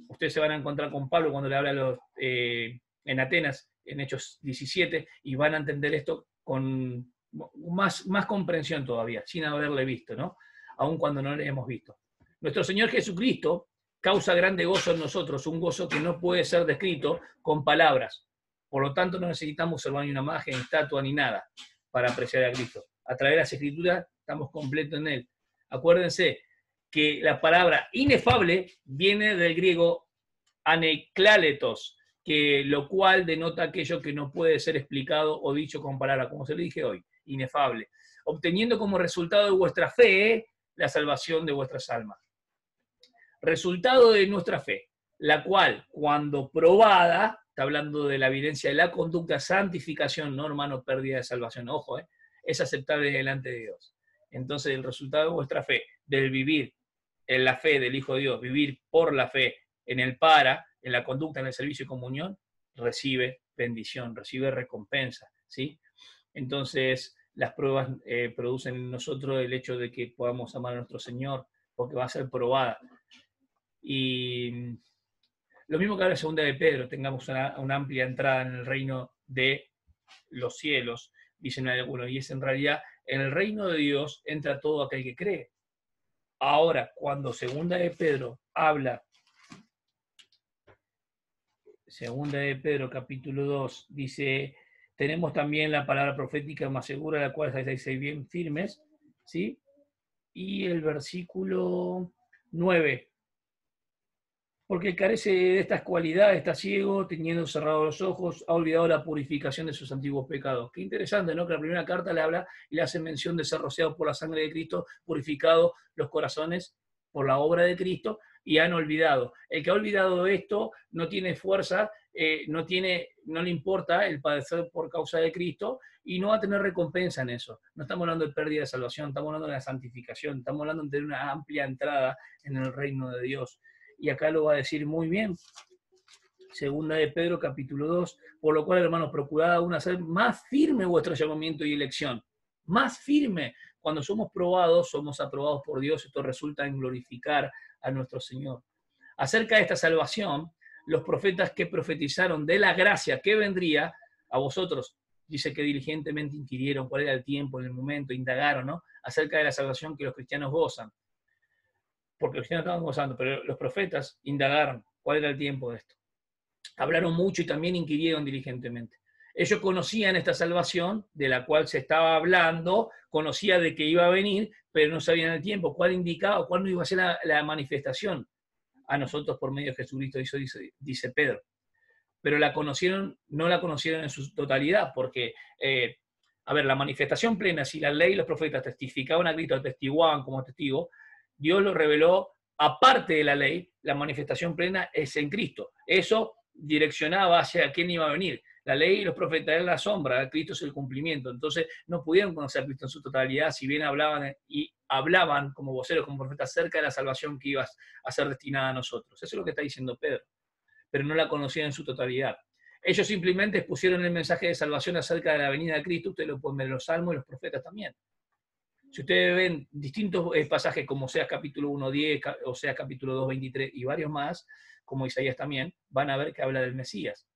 Speaker 1: Ustedes se van a encontrar con Pablo cuando le habla en Atenas, en Hechos 17, y van a entender esto con más comprensión todavía, sin haberle visto, ¿no? Aun cuando no le hemos visto. Nuestro Señor Jesucristo causa grande gozo en nosotros, un gozo que no puede ser descrito con palabras. Por lo tanto, no necesitamos observar ni una imagen, ni estatua, ni nada para apreciar a Cristo. A través de las Escrituras estamos completos en Él. Acuérdense que la palabra inefable viene del griego aneklaletos, lo cual denota aquello que no puede ser explicado o dicho con palabras, como se le dije hoy, inefable, obteniendo como resultado de vuestra fe la salvación de vuestras almas. Resultado de nuestra fe, la cual, cuando probada, está hablando de la evidencia de la conducta, santificación, no hermano, pérdida de salvación, ojo, es aceptable delante de Dios. Entonces, el resultado de vuestra fe, del vivir en la fe del Hijo de Dios, vivir por la fe en el para, en la conducta, en el servicio y comunión, recibe bendición, recibe recompensa, ¿sí? Entonces, las pruebas producen en nosotros el hecho de que podamos amar a nuestro Señor, porque va a ser probada. Y lo mismo que habla segunda de Pedro, tengamos una amplia entrada en el reino de los cielos, dicen algunos, y es en realidad, en el reino de Dios entra todo aquel que cree. Ahora, cuando segunda de Pedro habla, segunda de Pedro capítulo 2, dice, tenemos también la palabra profética más segura, la cual estáis bien firmes, ¿sí? Y el versículo 9, porque carece de estas cualidades, está ciego, teniendo cerrados los ojos, ha olvidado la purificación de sus antiguos pecados. Qué interesante, ¿no? Que la primera carta le habla y le hace mención de ser rociado por la sangre de Cristo, purificado los corazones por la obra de Cristo, y han olvidado. El que ha olvidado esto no tiene fuerza, no le importa el padecer por causa de Cristo, y no va a tener recompensa en eso. No estamos hablando de pérdida de salvación, estamos hablando de la santificación, estamos hablando de una amplia entrada en el reino de Dios. Y acá lo va a decir muy bien. Segunda de Pedro, capítulo 2. Por lo cual, hermanos, procurad aún hacer más firme vuestro llamamiento y elección. Más firme. Cuando somos probados, somos aprobados por Dios. Esto resulta en glorificar a nuestro Señor. Acerca de esta salvación, los profetas que profetizaron de la gracia que vendría a vosotros, dice que diligentemente inquirieron cuál era el tiempo, en el momento, indagaron, ¿no? Acerca de la salvación que los cristianos gozan. Porque los cristianos estaban gozando, pero los profetas indagaron cuál era el tiempo de esto. Hablaron mucho y también inquirieron diligentemente. Ellos conocían esta salvación de la cual se estaba hablando, conocía de que iba a venir, pero no sabían el tiempo, cuál indicaba, cuándo iba a ser la manifestación a nosotros por medio de Jesucristo, dice Pedro. Pero no la conocieron en su totalidad, porque, la manifestación plena, si la ley y los profetas testificaban a Cristo, atestiguaban como testigo, Dios lo reveló aparte de la ley, la manifestación plena es en Cristo. Eso direccionaba hacia quién iba a venir. La ley y los profetas eran la sombra, Cristo es el cumplimiento. Entonces no pudieron conocer a Cristo en su totalidad, si bien hablaban como voceros, como profetas, acerca de la salvación que iba a ser destinada a nosotros. Eso es lo que está diciendo Pedro. Pero no la conocían en su totalidad. Ellos simplemente expusieron el mensaje de salvación acerca de la venida de Cristo. Ustedes lo pueden ver en los Salmos y los profetas también. Si ustedes ven distintos pasajes como Oseas capítulo 1:10, Oseas capítulo 2:23 y varios más, como Isaías también, van a ver que habla del Mesías,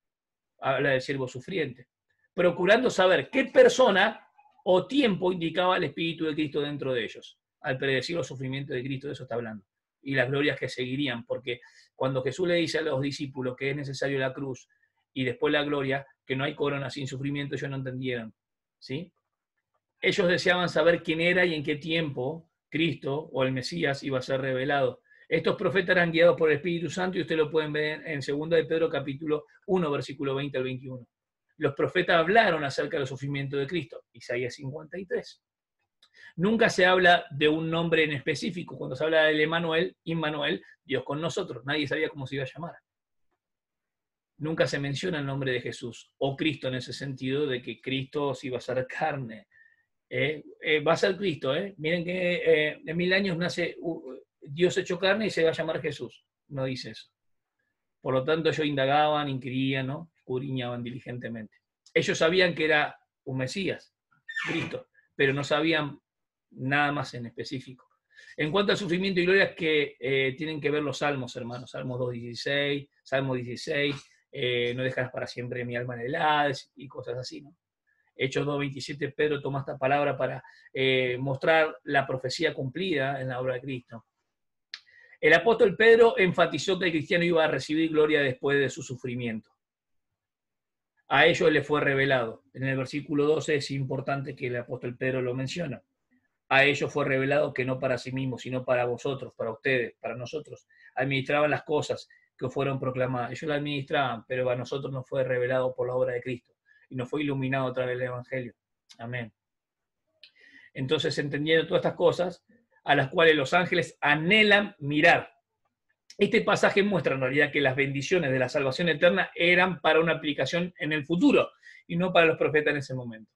Speaker 1: habla del siervo sufriente, procurando saber qué persona o tiempo indicaba el Espíritu de Cristo dentro de ellos. Al predecir los sufrimientos de Cristo, de eso está hablando, y las glorias que seguirían, porque cuando Jesús le dice a los discípulos que es necesario la cruz y después la gloria, que no hay corona sin sufrimiento, ellos no entendieron, ¿sí? Ellos deseaban saber quién era y en qué tiempo Cristo o el Mesías iba a ser revelado. Estos profetas eran guiados por el Espíritu Santo y ustedes lo pueden ver en 2 de Pedro capítulo 1, versículo 20 al 21. Los profetas hablaron acerca del sufrimiento de Cristo, Isaías 53. Nunca se habla de un nombre en específico. Cuando se habla del Immanuel, Dios con nosotros. Nadie sabía cómo se iba a llamar. Nunca se menciona el nombre de Jesús o Cristo en ese sentido de que Cristo se iba a hacer carne. Va a ser Cristo, miren que en 1000 años nace Dios hecho carne y se va a llamar Jesús. No dice eso. Por lo tanto, ellos indagaban, inquirían, ¿no? Escudriñaban diligentemente. Ellos sabían que era un Mesías, Cristo, pero no sabían nada más en específico. En cuanto al sufrimiento y gloria que tienen que ver los salmos, hermanos, Salmos 2:16, Salmo 16, no dejarás para siempre mi alma en el Hades y cosas así, ¿no? Hechos 2:27, Pedro toma esta palabra para mostrar la profecía cumplida en la obra de Cristo. El apóstol Pedro enfatizó que el cristiano iba a recibir gloria después de su sufrimiento. A ellos le fue revelado. En el versículo 12 es importante que el apóstol Pedro lo menciona. A ellos fue revelado que no para sí mismos, sino para vosotros, para ustedes, para nosotros. Administraban las cosas que fueron proclamadas. Ellos las administraban, pero a nosotros nos fue revelado por la obra de Cristo. Y nos fue iluminado a través del Evangelio. Amén. Entonces, entendiendo todas estas cosas, a las cuales los ángeles anhelan mirar. Este pasaje muestra en realidad que las bendiciones de la salvación eterna eran para una aplicación en el futuro y no para los profetas en ese momento.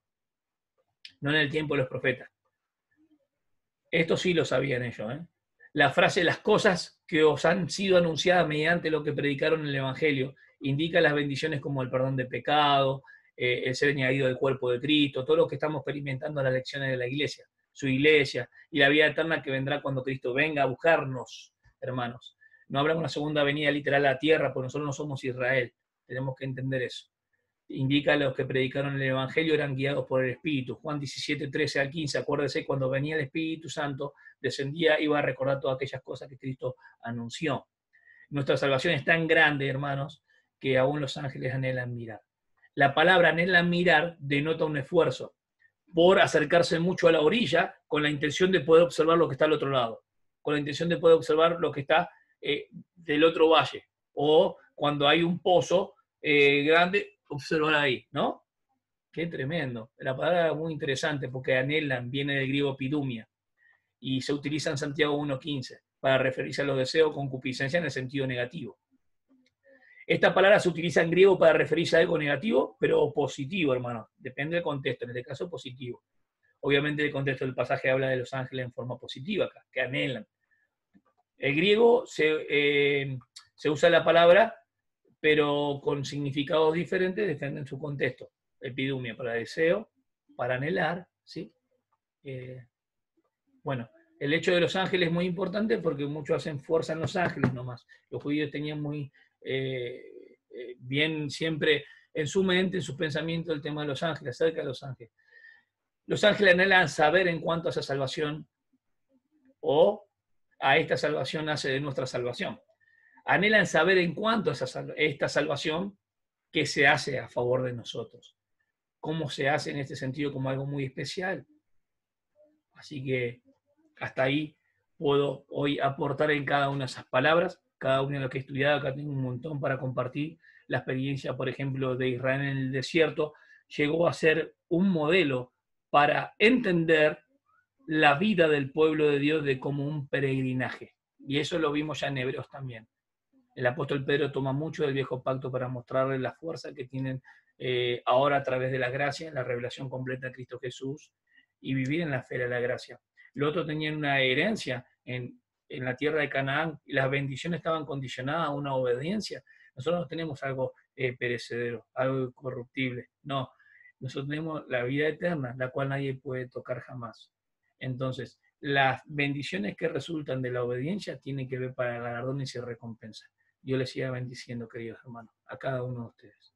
Speaker 1: No en el tiempo de los profetas. Esto sí lo sabían ellos, La frase las cosas que os han sido anunciadas mediante lo que predicaron en el Evangelio indica las bendiciones como el perdón de pecado, el ser añadido del cuerpo de Cristo, todo lo que estamos experimentando en las lecciones de la iglesia, su iglesia y la vida eterna que vendrá cuando Cristo venga a buscarnos, hermanos. No habrá una segunda venida literal a la tierra, porque nosotros no somos Israel. Tenemos que entender eso. Indica a los que predicaron el Evangelio eran guiados por el Espíritu. Juan 17, 13 al 15, acuérdese, cuando venía el Espíritu Santo, descendía, iba a recordar todas aquellas cosas que Cristo anunció. Nuestra salvación es tan grande, hermanos, que aún los ángeles anhelan mirar. La palabra anhelan mirar denota un esfuerzo por acercarse mucho a la orilla con la intención de poder observar lo que está al otro lado, con la intención de poder observar lo que está del otro valle, o cuando hay un pozo grande, observar ahí, ¿no? Qué tremendo. La palabra es muy interesante porque anhelan viene del griego pidumia y se utiliza en Santiago 1.15 para referirse a los deseos, concupiscencia en el sentido negativo. Esta palabra se utiliza en griego para referirse a algo negativo, pero positivo, hermano. Depende del contexto, en este caso positivo. Obviamente el contexto del pasaje habla de los ángeles en forma positiva acá, que anhelan. El griego se usa la palabra, pero con significados diferentes, depende de su contexto. Epidumia para deseo, para anhelar, ¿sí? Bueno, el hecho de los ángeles es muy importante porque muchos hacen fuerza en los ángeles nomás. Los judíos tenían muy bien siempre en su mente, en sus pensamientos, el tema de los ángeles, acerca de los ángeles. Los ángeles anhelan saber en cuanto a esa salvación o a esta salvación nace de nuestra salvación. Anhelan saber en cuanto a esta salvación que se hace a favor de nosotros. Cómo se hace en este sentido como algo muy especial. Así que hasta ahí puedo hoy aportar en cada una de esas palabras, cada una de las que he estudiado, acá tengo un montón para compartir. La experiencia, por ejemplo, de Israel en el desierto llegó a ser un modelo para entender la vida del pueblo de Dios de como un peregrinaje. Y eso lo vimos ya en Hebreos también. El apóstol Pedro toma mucho del viejo pacto para mostrarle la fuerza que tienen ahora a través de la gracia, en la revelación completa de Cristo Jesús y vivir en la fe de la gracia. Los otros tenían una herencia en la tierra de Canaán y las bendiciones estaban condicionadas a una obediencia. Nosotros no tenemos algo perecedero, algo corruptible. No, nosotros tenemos la vida eterna, la cual nadie puede tocar jamás. Entonces, las bendiciones que resultan de la obediencia tienen que ver para galardones y recompensa. Dios les siga bendiciendo, queridos hermanos, a cada uno de ustedes.